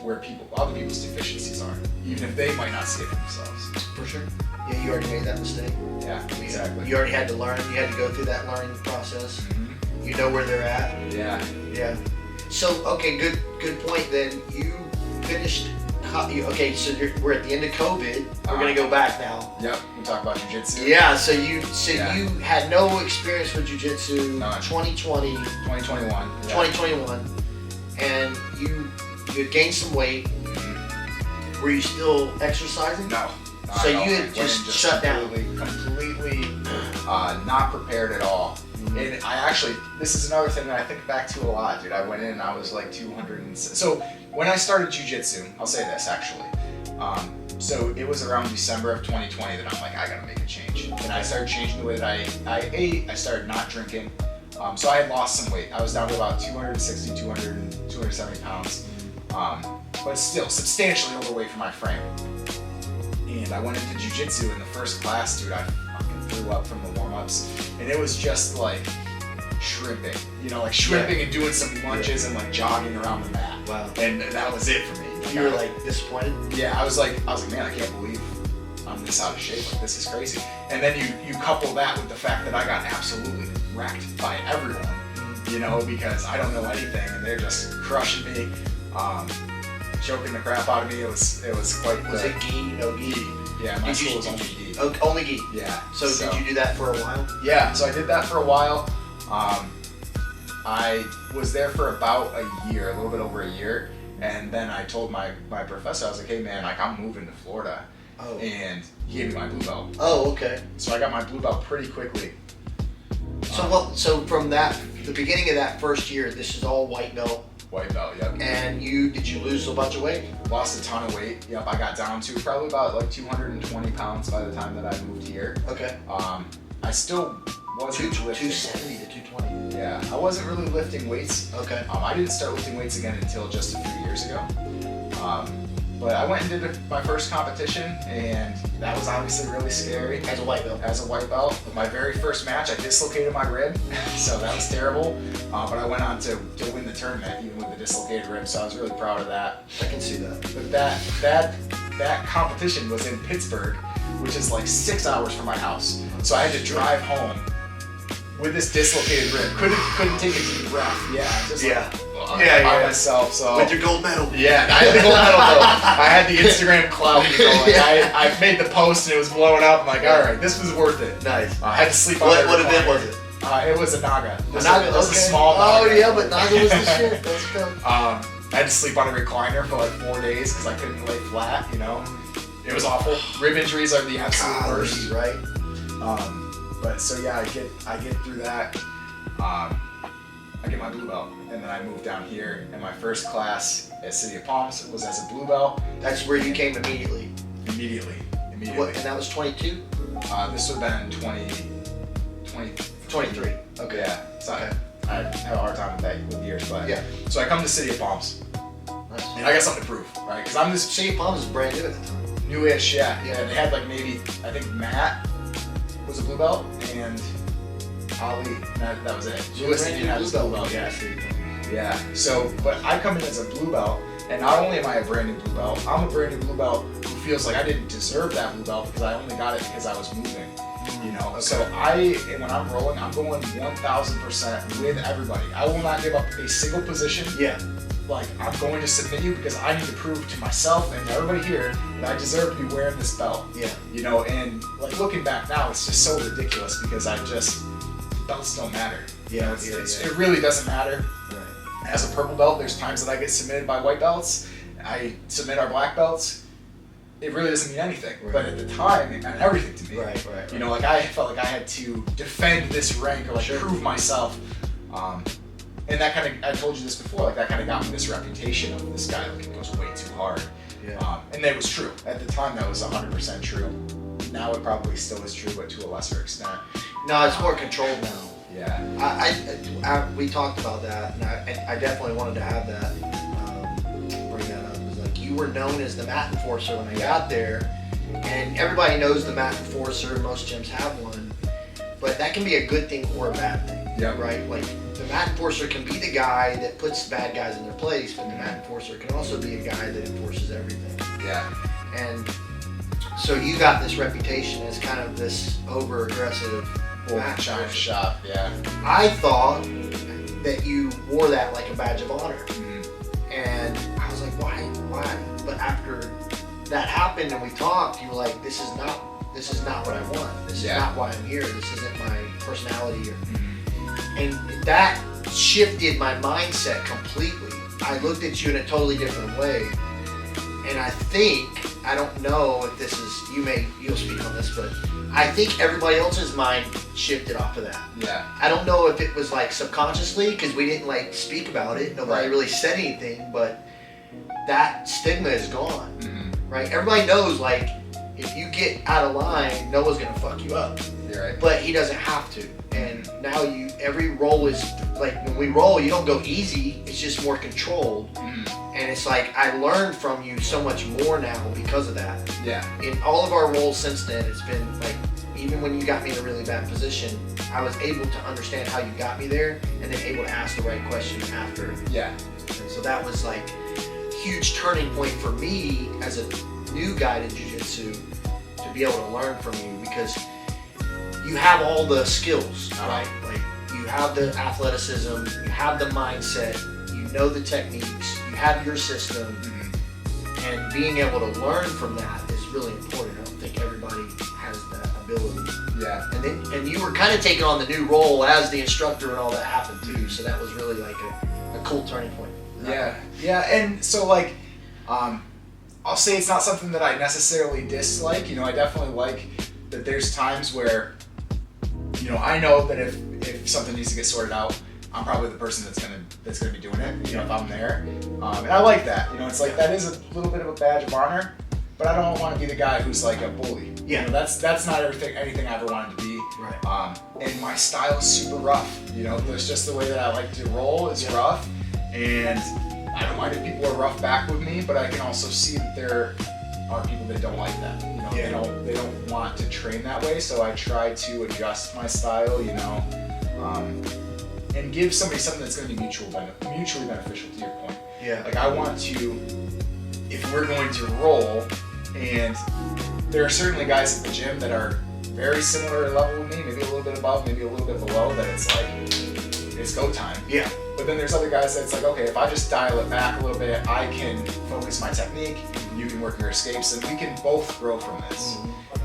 where other people's deficiencies are, even if they might not see it for themselves. For sure. Yeah, you already made that mistake. Yeah, exactly. You already had to learn. You had to go through that learning process. Mhm. You know where they're at. Yeah. Yeah. So okay, good point. Then you finished. Okay, so we're at the end of COVID. We're gonna go back now. Yep. We talk about jiu-jitsu. Yeah. So you Yeah. had no experience with jiu-jitsu. None. 2020. 2021. Yeah. 2021, and you had gained some weight. Mhm. Were you still exercising? No. So at all. you had Went just in shut down. completely not prepared at all. And I actually, this is another thing that I think back to a lot, dude. I went in and I was like 200 so when I started jiu-jitsu, I'll say this actually. So it was around December of 2020 that I'm like, I gotta make a change. And I started changing the way that I ate. I started not drinking. So I had lost some weight. I was down to about 260, 270 pounds. But still substantially overweight for my frame. And I went into jiu-jitsu in the first class, dude. I fucking threw up from the warm-ups. And it was just like shrimping. You know, like shrimping and doing some lunges and like jogging around the mat. Wow. And that was it for me. You were like disappointed. Yeah, I was like, man, I can't believe I'm this out of shape. Like, this is crazy. And then you couple that with the fact that I got absolutely wrecked by everyone, you know, because I don't know anything and they're just crushing me, choking the crap out of me. It was quite. Was it gi? No gi? Yeah, my school was only gi. Oh, only gi. Yeah. So did you do that for a while? Yeah, so I did that for a while. I was there for about a year, a little bit over a year. And then I told my professor, I was like, hey man, like I'm moving to Florida. Oh. And he gave me my blue belt. Oh, okay. So I got my blue belt pretty quickly. So from the beginning of that first year, this is all white belt. White belt, yep. And did you lose a bunch of weight? Lost a ton of weight. Yep, I got down to probably about like 220 pounds by the time that I moved here. Okay. I still wasn't lifting. 270 to 220. Yeah, I wasn't really lifting weights. Okay. I didn't start lifting weights again until just a few years ago. But I went and did my first competition, and that was obviously really scary. As a white belt. As a white belt. My very first match, I dislocated my rib, so that was terrible. But I went on to win the tournament, even with the dislocated rib, so I was really proud of that. I can see that. But that competition was in Pittsburgh, which is like 6 hours from my house. So I had to drive home with this dislocated rib. Couldn't take a deep breath. Yeah, just by myself. So with your gold medal. yeah, I had the gold medal though. I had the Instagram clout. You know, like I made the post and it was blowing up. I'm like, all right, this was worth it. Nice. I had to sleep on What event was it? It was a Naga. A Naga, It was okay. a small Naga. Oh yeah, but Naga was the shit. That's cool. I had to sleep on a recliner for like 4 days because I couldn't lay flat. You know, it was awful. Rib injuries are the absolute worst. Right? But so yeah, I get through that. I get my blue belt, and then I moved down here. And my first class at City of Palms was as a blue belt. That's where you came immediately. Immediately. What? And that was 22? This would have been 20. 23. Okay. Yeah. So I have a hard time with years, but yeah. So I come to City of Palms, Nice. and I got something to prove, right? Because I'm this City of Palms is brand new at the time. newish, yeah. Yeah. And they had like maybe, I think Matt was a blue belt, and Ali, that was it. Lewis Brand Indian new had his blue belt, yeah. Yeah. So, but I come in as a blue belt, and not only am I a brand new blue belt, I'm a brand new blue belt who feels like I didn't deserve that blue belt because I only got it because I was moving. You know, Okay. so when I'm rolling, I'm going 1,000% with everybody. I will not give up a single position. Yeah. Like, I'm going to submit you because I need to prove to myself and to everybody here that I deserve to be wearing this belt. Yeah. You know, and like looking back now, it's just so ridiculous because belts don't matter. You know, it really doesn't matter. Right. As a purple belt, there's times that I get submitted by white belts. I submit our black belts. It really doesn't mean anything. Right. But at the time, it meant everything to me. Right. You know, like I felt like I had to defend this rank or like Sure. prove myself. And that kind of, I told you this before, like that kind of got me this reputation of this guy like goes way too hard. Yeah. And that was true. At the time, that was 100% true. Now it probably still is true, but to a lesser extent. No, it's more controlled now. Yeah. We talked about that, and I definitely wanted to have that, bring that up. It was like, you were known as the mat enforcer when I got there, and everybody knows the mat enforcer, most gyms have one, but that can be a good thing or a bad thing. Yeah. Right? Like, the mat enforcer can be the guy that puts bad guys in their place, but the mat enforcer can also be a guy that enforces everything. Yeah. And so you got this reputation as kind of this over-aggressive mat Giant enforcer. shop, yeah. I thought that you wore that like a badge of honor. Mm-hmm. And I was like, why? But after that happened and we talked, you were like, this is not what I want. This is not why I'm here. This isn't my personality. And that shifted my mindset completely. I looked at you in a totally different way. And I don't know if this is, you'll speak on this, but I think everybody else's mind shifted off of that. Yeah. I don't know if it was like subconsciously because we didn't like speak about it. Nobody really said anything, but that stigma is gone, right? Everybody knows like if you get out of line, Noah's gonna fuck you up. You're right. But he doesn't have to. And now every roll is like when we roll, you don't go easy. It's just more controlled. And it's like I learned from you so much more now because of that. Yeah. In all of our roles since then, it's been like, even when you got me in a really bad position, I was able to understand how you got me there and then able to ask the right question after. Yeah. And so that was like a huge turning point for me as a new guy to jiu-jitsu to be able to learn from you because you have all the skills, right? Like you have the athleticism, you have the mindset, you know the techniques, you have your system, and being able to learn from that is really important. I don't think everybody has that ability. Yeah. And you were kind of taking on the new role as the instructor and all that happened too, so that was really like a cool turning point. Yeah, and so like, I'll say it's not something that I necessarily dislike. You know, I definitely like that there's times where, you know, I know that if something needs to get sorted out, I'm probably the person that's gonna be doing it. You know, if I'm there, and I like that. You know, it's like that is a little bit of a badge of honor, but I don't want to be the guy who's like a bully. Yeah. You know, that's not anything I ever wanted to be. Right. And my style is super rough. You know, there's just the way that I like to roll is rough, and I don't mind if people are rough back with me, but I can also see that there are people that don't like that. You know, they don't want to train that way, so I try to adjust my style. You know, and give somebody something that's going to be mutually beneficial. To your point. Yeah. Like I want to, if we're going to roll, and there are certainly guys at the gym that are very similar level with me, maybe a little bit above, maybe a little bit below, that it's like, it's go time. Yeah. But then there's other guys that's like, okay, if I just dial it back a little bit, I can focus my technique, you can work your escapes, and we can both grow from this.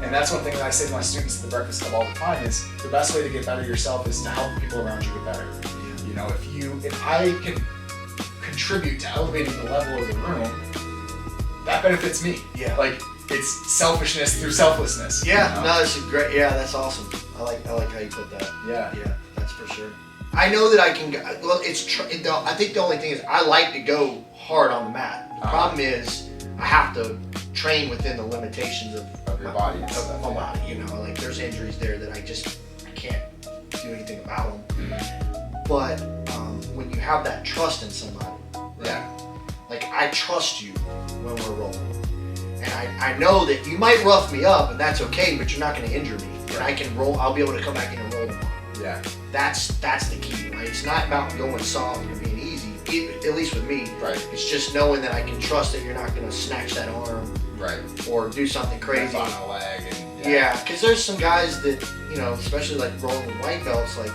And that's one thing that I say to my students at the Breakfast Club all the time is the best way to get better yourself is to help people around you get better. You know, if I can contribute to elevating the level of the room, that benefits me. Yeah. Like, it's selfishness through selflessness. Yeah, you know? no, that's great. Yeah, that's awesome. I like how you put that. Yeah. Yeah, that's for sure. I know that I can. Well, I think the only thing is I like to go hard on the mat. The problem is I have to train within the limitations Of your body and Of stuff, my yeah. body. You know, like there's injuries there that I can't do anything about them. But when you have that trust in somebody, Yeah. like I trust you when we're rolling. And I know that you might rough me up and that's okay, but you're not going to injure me. And I can roll, I'll be able to come back in and roll tomorrow. Yeah. That's the key, right? It's not about going soft and being easy, at least with me. Right. It's just knowing that I can trust that you're not going to snatch that arm Right. or do something crazy. On a leg and Yeah, because there's some guys that, you know, especially like rolling with white belts, like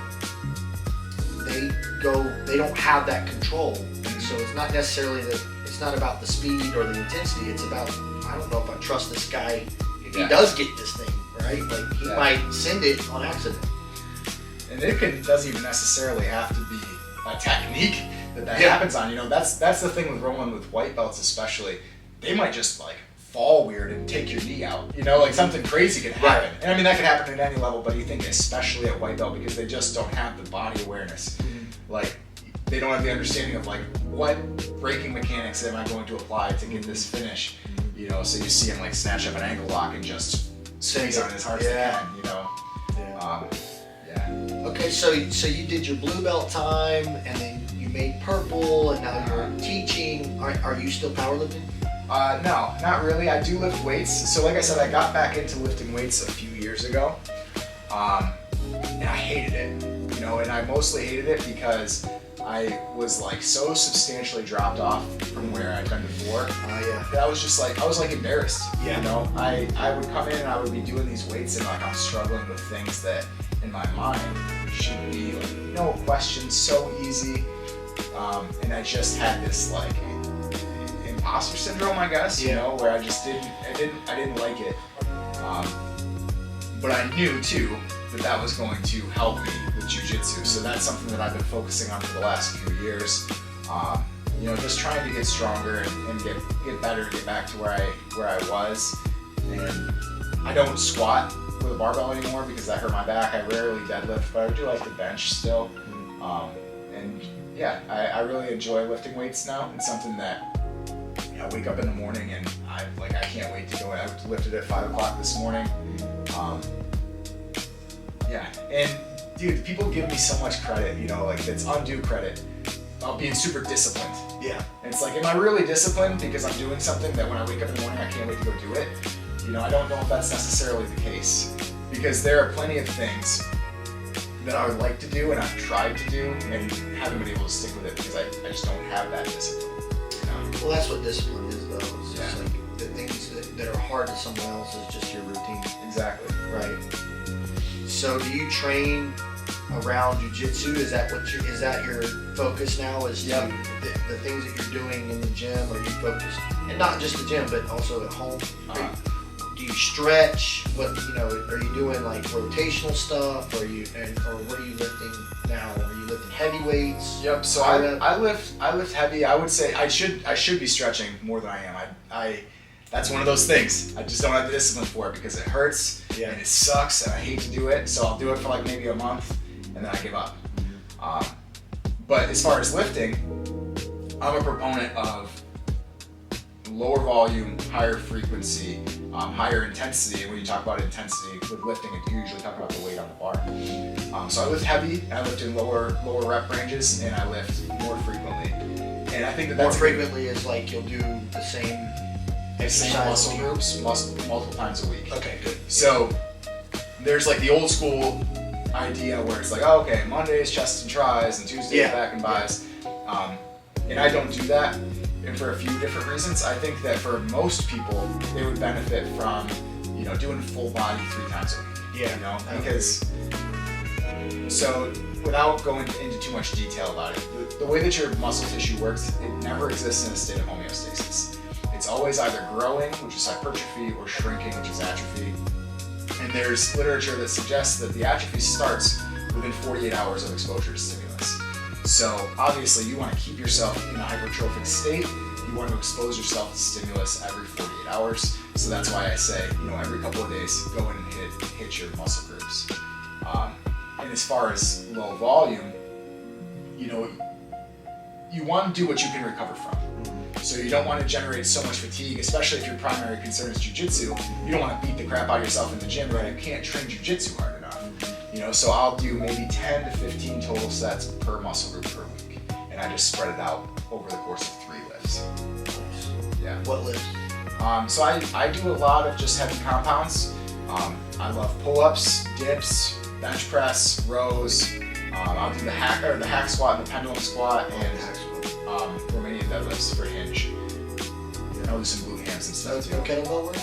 they don't have that control. And so it's not necessarily it's not about the speed or the intensity. It's about, I don't know if I trust this guy if he does get this thing, right? Like he might send it on accident. And it doesn't even necessarily have to be a technique that happens on. You know, that's the thing with rolling with white belts especially. They might just like fall weird and take your knee out. You know, like something crazy could happen. And I mean that could happen at any level, but you think especially at white belt because they just don't have the body awareness. Like they don't have the understanding of like what braking mechanics am I going to apply to get this finish. You know, so you see him like snatch up an ankle lock and just squeeze on it as hard as they can. You know. Okay, so you did your blue belt time, and then you made purple, and now you're teaching. Are you still powerlifting? No, not really. I do lift weights. So like I said, I got back into lifting weights a few years ago, and I hated it. You know, and I mostly hated it because I was like so substantially dropped off from where I'd been before. That I was just like, I was like embarrassed. You know, I would come in and I would be doing these weights and like I'm struggling with things that in my mind should be like no question, so easy. And I just had this like imposter syndrome, I guess, you know, where I just didn't like it. But I knew too that was going to help me with jiu-jitsu. So that's something that I've been focusing on for the last few years. You know, just trying to get stronger and get better, get back to where I was. And I don't squat with a barbell anymore because that hurt my back. I rarely deadlift, but I do like to bench still. And yeah, I really enjoy lifting weights now. It's something that I wake up in the morning and I can't wait to go. I lifted at 5 o'clock this morning. And dude, people give me so much credit, you know, like it's undue credit about being super disciplined. And it's like, am I really disciplined because I'm doing something that when I wake up in the morning I can't wait to go do it? You know, I don't know if that's necessarily the case because there are plenty of things that I would like to do and I've tried to do and haven't been able to stick with it because I just don't have that discipline. You know? Well, that's what discipline is, though. It's just like the things that are hard to someone else is just your routine. Exactly. Right. So, do you train around jiu-jitsu? Is that your focus now? Is to the things that you're doing in the gym? Are you focused, and not just the gym, but also at home? Do you stretch? What, you know, are you doing like rotational stuff? Or what are you lifting now? Are you lifting heavy weights? Yep. So I lift heavy. I would say I should be stretching more than I am. That's one of those things. I just don't have the discipline for it because it hurts and it sucks and I hate to do it. So I'll do it for like maybe a month and then I give up. But as far as lifting, I'm a proponent of lower volume, higher frequency, higher intensity. And when you talk about intensity with lifting, you usually talk about the weight on the bar. So I lift heavy, and I lift in lower rep ranges, and I lift more frequently. And I think that's more frequently is like you'll do the same muscle groups multiple times a week. Okay, good. So there's like the old school idea where it's like, oh, okay, Mondays chest and tris, and Tuesdays back and bis. And I don't do that. And for a few different reasons. I think that for most people, they would benefit from, you know, doing full body 3 times a week. You know, because so without going into too much detail about it, the way that your muscle tissue works, it never exists in a state of homeostasis. It's always either growing, which is hypertrophy, or shrinking, which is atrophy. And there's literature that suggests that the atrophy starts within 48 hours of exposure to stimulus. So obviously you want to keep yourself in a hypertrophic state. You want to expose yourself to stimulus every 48 hours. So that's why I say, you know, every couple of days, go in and hit your muscle groups. And as far as low volume, you know, you want to do what you can recover from. So you don't want to generate so much fatigue, especially if your primary concern is jiu-jitsu. You don't want to beat the crap out of yourself in the gym, but you can't train jiu-jitsu hard enough. You know, so I'll do maybe 10 to 15 total sets per muscle group per week, and I just spread it out over the course of 3 lifts. Nice. What lifts? So I do a lot of just heavy compounds. I love pull-ups, dips, bench press, rows. I'll do the hack squat and the pendulum squat, and Romanian deadlifts for hinge. I'll do some glute hams and stuff too. No kettlebell work?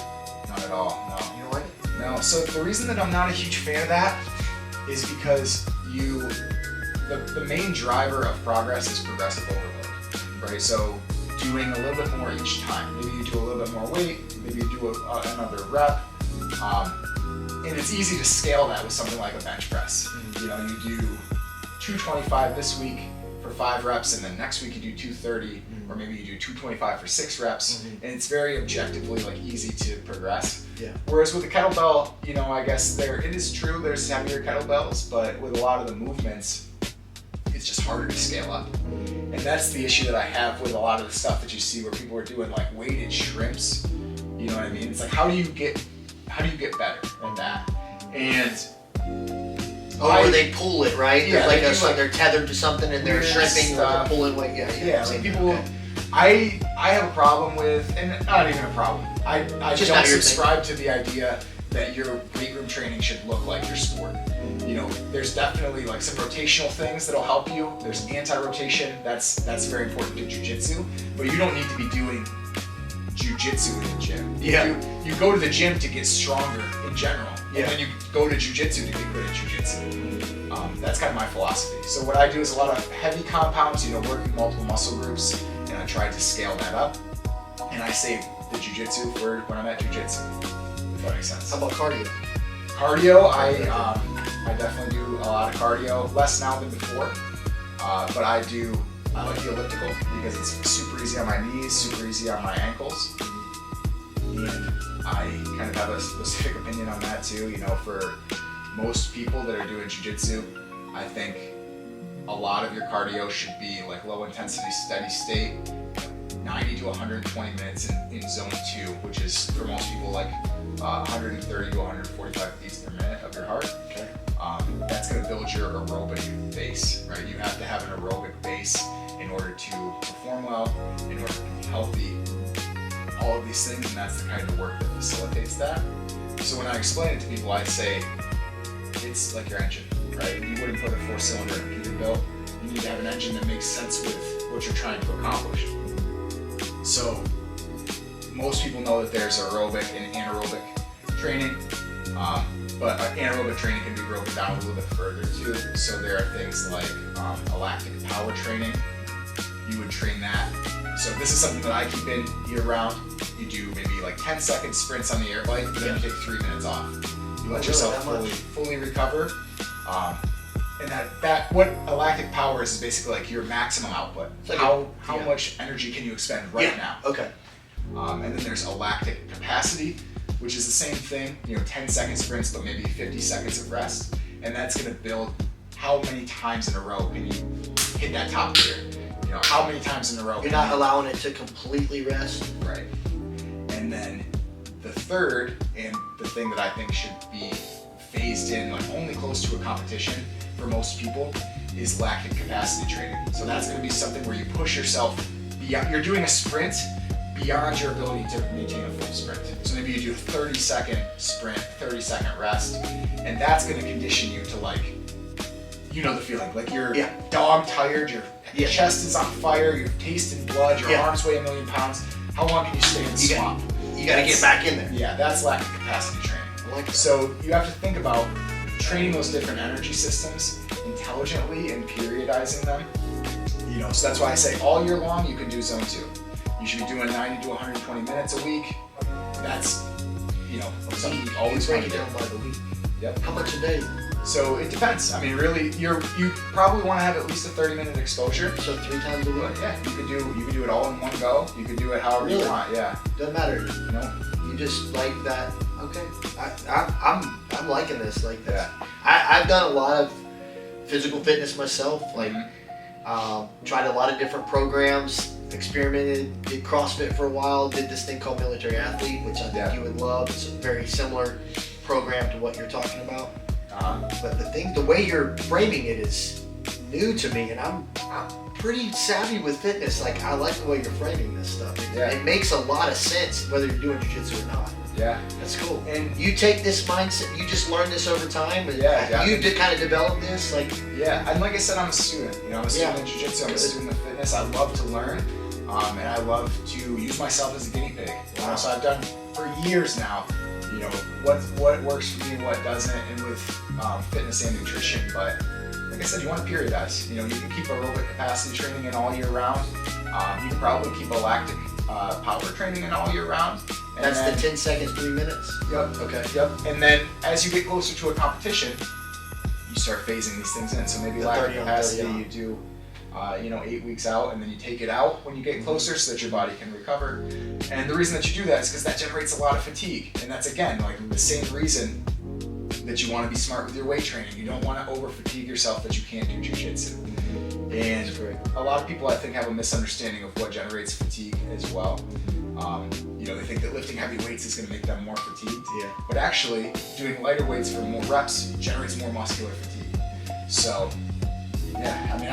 Not at all. No. You don't like it? No. So the reason that I'm not a huge fan of that is because the main driver of progress is progressive overload, right? So doing a little bit more each time. Maybe you do a little bit more weight, maybe you do another rep. And it's easy to scale that with something like a bench press. You know, you do 225 this week for 5 reps, and then next week you do 230, or maybe you do 225 for 6 reps, and it's very objectively like easy to progress. Yeah. Whereas with the kettlebell, you know, I guess it is true there's heavier kettlebells, but with a lot of the movements, it's just harder to scale up. And that's the issue that I have with a lot of the stuff that you see where people are doing like weighted shrimps. You know what I mean? It's like how do you get better at that? And where they pull it, right? Yeah, There's they're tethered to something and they're shrimping or they're pulling weight. Yeah, like people. Okay. I have a problem with, and not even a problem. I don't subscribe to the idea that your weight room training should look like your sport. You know, there's definitely like some rotational things that'll help you. There's anti-rotation. That's very important to jiu-jitsu, but you don't need to be doing jiu-jitsu in the gym. Yeah. You go to the gym to get stronger in general. Yeah. And then you go to jiu-jitsu to get good at jiu-jitsu. That's kind of my philosophy. So what I do is a lot of heavy compounds, you know, working multiple muscle groups, and I try to scale that up. And I save the jiu-jitsu for when I'm at jiu-jitsu, if that makes sense. How about cardio? Cardio, I definitely do a lot of cardio, less now than before. But I like the elliptical because it's super easy on my knees, super easy on my ankles. And I kind of have a specific opinion on that too. You know, for most people that are doing jiu-jitsu, I think a lot of your cardio should be like low intensity, steady state, 90 to 120 minutes in zone 2, which is for most people like 130 to 145 beats per minute of your heart. Okay. That's going to build your aerobic base, right? You have to have an aerobic base in order to perform well, in order to be healthy, all of these things, and that's the kind of work that facilitates that. So when I explain it to people, I say it's like your engine, right? You wouldn't put a 4-cylinder in a Peterbilt. You need to have an engine that makes sense with what you're trying to accomplish. So most people know that there's aerobic and anaerobic training, but anaerobic training can be broken down a little bit further too. So there are things like a lactic power training. You would train that. So this is something that I keep in year round. You do maybe like 10-second sprints on the air bike, but then you take 3 minutes off. You let yourself fully recover. And that what a lactic power is basically like your maximum output. Like how much energy can you expend now? Okay. And then there's a lactic capacity, which is the same thing. You know, 10-second sprints, but maybe 50 seconds of rest, and that's going to build how many times in a row can you hit that top gear. You know, how many times in a row. You're not allowing it to completely rest. Right. And then the third, and the thing that I think should be phased in like only close to a competition for most people, is lactic capacity training. So that's going to be something where you push yourself beyond. You're doing a sprint beyond your ability to maintain a full sprint. So maybe you do a 30-second sprint, 30-second rest, and that's going to condition you to like, you know the feeling, like you're dog tired, your chest is on fire, you're tasting blood, your arms weigh 1,000,000 pounds. How long can you stay in the swamp? You got to get back in there. Yeah, that's lactic capacity training. I like that. So you have to think about training those different energy systems intelligently and periodizing them. You know, so that's why I say all year long you can do zone 2. You should be doing 90 to 120 minutes a week. That's, you know, something you always break want it to down do. by the week. Yep. How much a day? So it depends. I mean, really, you probably want to have at least a 30-minute exposure. So 3 times a week. But yeah, you could do it all in one go. You could do it however you want. Yeah. Doesn't matter. You know. You just like that. Okay. I'm liking this. Like this. Yeah. I've done a lot of physical fitness myself. Like, tried a lot of different programs. Experimented, did CrossFit for a while. Did this thing called Military Athlete, which I think you would love. It's a very similar program to what you're talking about. But the way you're framing it is new to me, and I'm pretty savvy with fitness. Like, I like the way you're framing this stuff. It makes a lot of sense whether you're doing jiu-jitsu or not. Yeah. That's cool. And you take this mindset, you just learn this over time, and you kind of develop this, like. Yeah, and like I said, I'm a student. You know, I'm a student in jiu-jitsu. I'm a student of fitness. I love to learn, and I love to use myself as a guinea pig. You know, so I've done for years now you know, what works for me, what doesn't, and with fitness and nutrition. But like I said, you want to periodize. You know, you can keep aerobic capacity training in all year round. You can probably keep a lactic power training in all year round. And That's then, the 10 seconds, 3 minutes? Yep. Okay. Yep. And then as you get closer to a competition, you start phasing these things in. So maybe The lactic 30 on, capacity 30 on. you do, 8 weeks out, and then you take it out when you get closer so that your body can recover. And the reason that you do that is because that generates a lot of fatigue. And that's, again, like the same reason that you want to be smart with your weight training. You don't want to over fatigue yourself that you can't do jiu-jitsu. And a lot of people, I think, have a misunderstanding of what generates fatigue as well. They think that lifting heavy weights is going to make them more fatigued. Yeah. But actually, doing lighter weights for more reps generates more muscular fatigue. So, yeah, I mean,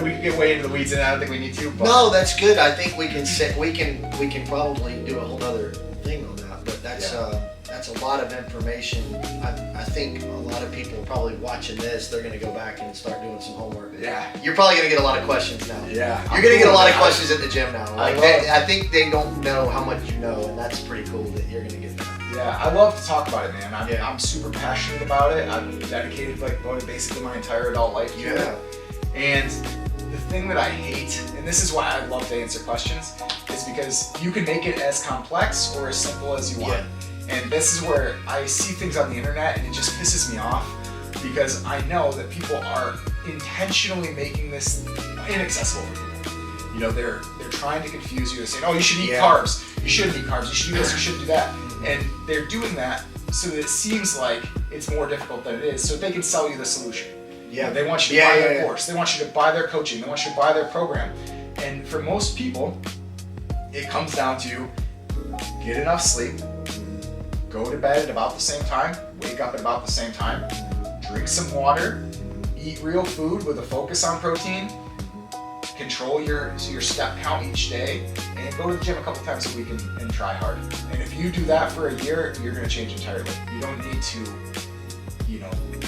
we could get way into the weeds, and I don't think we need to. But No, that's good. I think we can probably do a whole other thing on that. But that's a lot of information. I think a lot of people probably watching this, they're gonna go back and start doing some homework. Yeah. You're probably gonna get a lot of questions now. Yeah. You're gonna get a lot of questions at the gym now. Like I I think they don't know how much you know, and that's pretty cool that you're gonna get that. Yeah, I love to talk about it, man. Yeah. I'm super passionate about it. I've dedicated basically my entire adult life to it. And the thing that I hate, and this is why I love to answer questions, is because you can make it as complex or as simple as you want. Yeah. And this is where I see things on the internet and it just pisses me off because I know that people are intentionally making this inaccessible for people. You know, they're trying to confuse you. They're saying, oh, you should eat carbs. You shouldn't eat carbs. You should do this. You shouldn't do that. And they're doing that so that it seems like it's more difficult than it is, so they can sell you the solution. Yeah. They want you to buy their course. They want you to buy their coaching. They want you to buy their program. And for most people, it comes down to get enough sleep, go to bed at about the same time, wake up at about the same time, drink some water, eat real food with a focus on protein, control your step count each day, and go to the gym a couple times a week and try hard. And if you do that for a year, you're going to change entirely. You don't need to,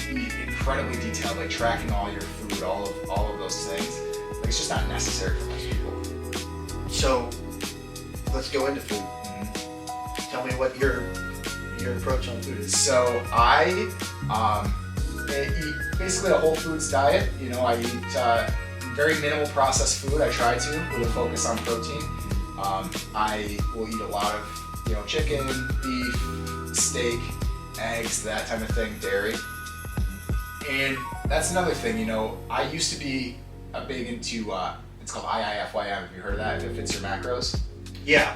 be incredibly detailed, like tracking all your food, all of those things. Like, it's just not necessary for most people. So let's go into food. Tell me what your approach on food is. So I eat basically a whole foods diet. I eat very minimal processed food. I try to, with a focus on protein. I will eat a lot of chicken, beef, steak, eggs, that type of thing, dairy. And that's another thing. I used to be big into it's called IIFYM. Have you heard of that? If it fits your macros. Yeah.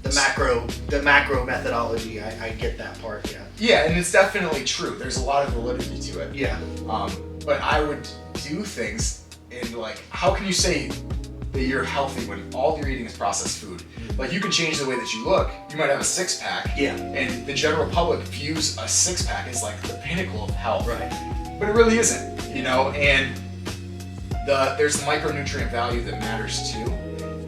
The macro methodology. I get that part. Yeah. Yeah, and it's definitely true. There's a lot of validity to it. Yeah. But I would do things in how can you say that you're healthy when all you're eating is processed food? Like, you can change the way that you look. You might have a six-pack. Yeah. And the general public views a six-pack as like the pinnacle of health. Right. But it really isn't, and there's the micronutrient value that matters too.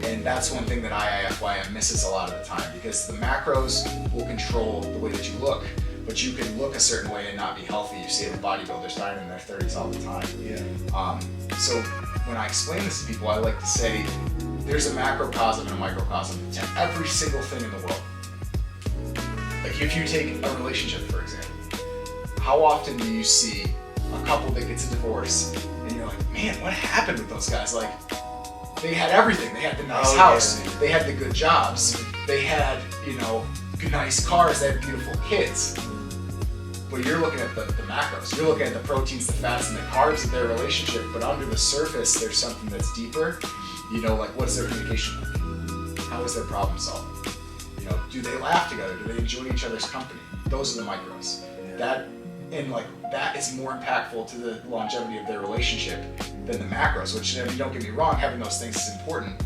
And that's one thing that IIFYM misses a lot of the time, because the macros will control the way that you look, but you can look a certain way and not be healthy. You see the bodybuilders dying in their 30s all the time. Yeah. So when I explain this to people, I like to say there's a macrocosm and a microcosm to every single thing in the world. Like, if you take a relationship, for example, how often do you see a couple that gets a divorce and you're like, man, what happened with those guys? Like, they had everything. They had the nice house. Yeah. They had the good jobs. They had, good, nice cars. They had beautiful kids. But you're looking at the macros. You're looking at the proteins, the fats, and the carbs of their relationship. But under the surface, there's something that's deeper. What's their communication like? How is their problem solving? Do they laugh together? Do they enjoy each other's company? Those are the macros. Yeah. That is more impactful to the longevity of their relationship than the macros, which, don't get me wrong, having those things is important,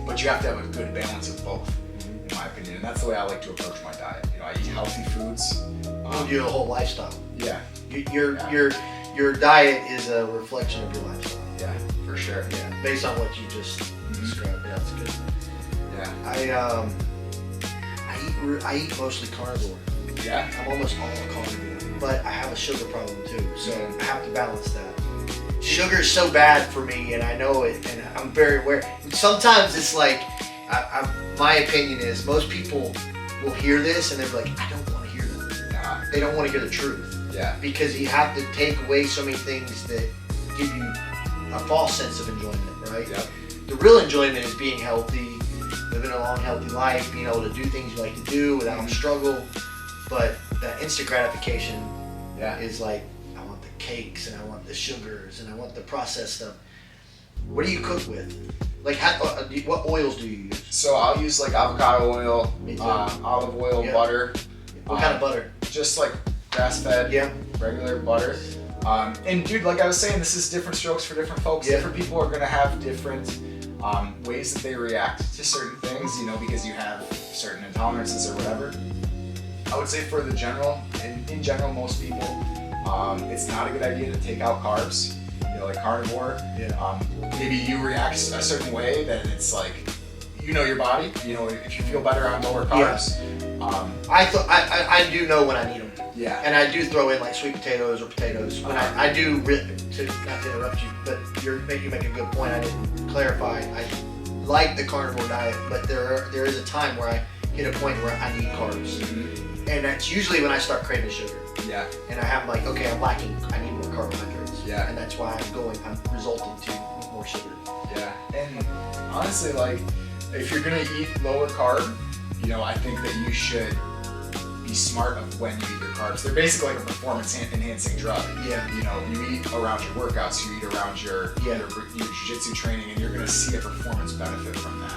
but you have to have a good balance of both, in my opinion. And that's the way I like to approach my diet. I eat healthy foods. You do a whole lifestyle. Yeah. Your diet is a reflection of your lifestyle. Yeah, for sure. Yeah. Based on what you just described. Yeah, that's good. Yeah. I eat mostly carnivore. Yeah. I'm almost all carnivore, but I have a sugar problem too, so I have to balance that. Sugar is so bad for me, and I know it, and I'm very aware. Sometimes it's like, my opinion is most people will hear this and they're like, I don't want to hear that. They don't want to hear the truth. Yeah. Because you have to take away so many things that give you a false sense of enjoyment, right? Yep. The real enjoyment is being healthy, living a long, healthy life, being able to do things you like to do without struggle. But that instant gratification is like, I want the cakes and I want the sugars and I want the processed stuff. What do you cook with? Like, what oils do you use? So I'll use like avocado oil, Me too. olive oil, Yeah. butter. What kind of butter? Just like grass-fed, Yeah. regular butter. And dude, like I was saying, this is different strokes for different folks. Yeah. Different people are gonna have different ways that they react to certain things, you know, because you have certain intolerances or whatever. I would say for the general, in general, most people, it's not a good idea to take out carbs. You know, like carnivore. Yeah. Maybe you react a certain way, then it's like, you know your body. You know, if you feel better on lower carbs. I do know when I need them. Yeah. And I do throw in like sweet potatoes or potatoes. When I do, not to interrupt you, but you make a good point. I didn't clarify. I like the carnivore diet, but there is a time where I hit a point where I need carbs. Mm-hmm. And that's usually when I start craving sugar. Yeah. And I have like, okay, I'm lacking, I need more carbohydrates. Yeah. And that's why I'm resulting to more sugar. Yeah. And honestly, like, if you're gonna eat lower carb, you know, I think that you should be smart of when you eat your carbs. They're basically like a performance enhancing drug. Yeah. You know, you eat around your workouts, you eat around your jiu-jitsu training, and you're gonna see a performance benefit from that.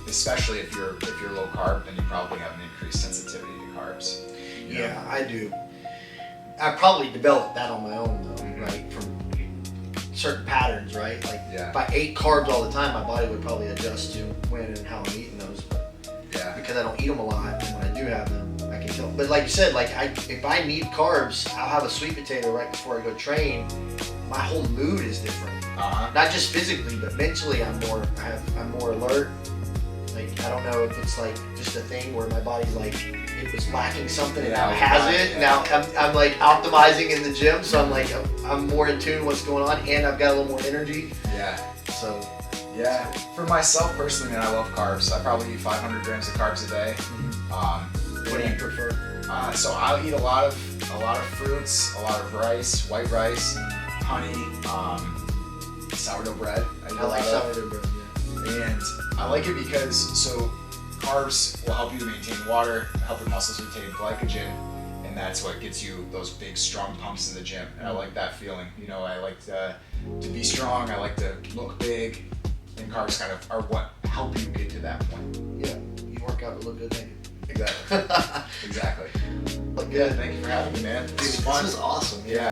Especially if you're low carb, then you probably have an increased sensitivity to carbs. You know? Yeah, I do. I probably developed that on my own though, Mhm. right? From certain patterns, right? Like Yeah. if I ate carbs all the time, my body would probably adjust to when and how I'm eating those. But Yeah. because I don't eat them a lot, and when I do have them, I can tell. But like you said, like if I need carbs, I'll have a sweet potato right before I go train. My whole mood is different. Not just physically, but mentally. I'm more alert. Like I don't know if it's like just a thing where my body's like it was lacking something and now it has it. Yeah. Now I'm like optimizing in the gym, so I'm like I'm more in tune with what's going on, and I've got a little more energy. Yeah. So Yeah. For myself personally, man, I love carbs. I probably eat 500 grams of carbs a day. what do you prefer? So I'll eat a lot of fruits, a lot of rice, white rice, honey, sourdough bread. I eat I a like lot of. sourdough bread. Yeah. And I like it because carbs will help you to maintain water, help your muscles retain glycogen, and that's what gets you those big strong pumps in the gym. And I like that feeling. You know, I like to be strong. I like to look big, and carbs kind of are what help you get to that point. Yeah. You work out to look good, thank Exactly. Exactly. you. Look Yeah. good. Thank you for having me, man. Dude, This was this fun. was awesome. Yeah.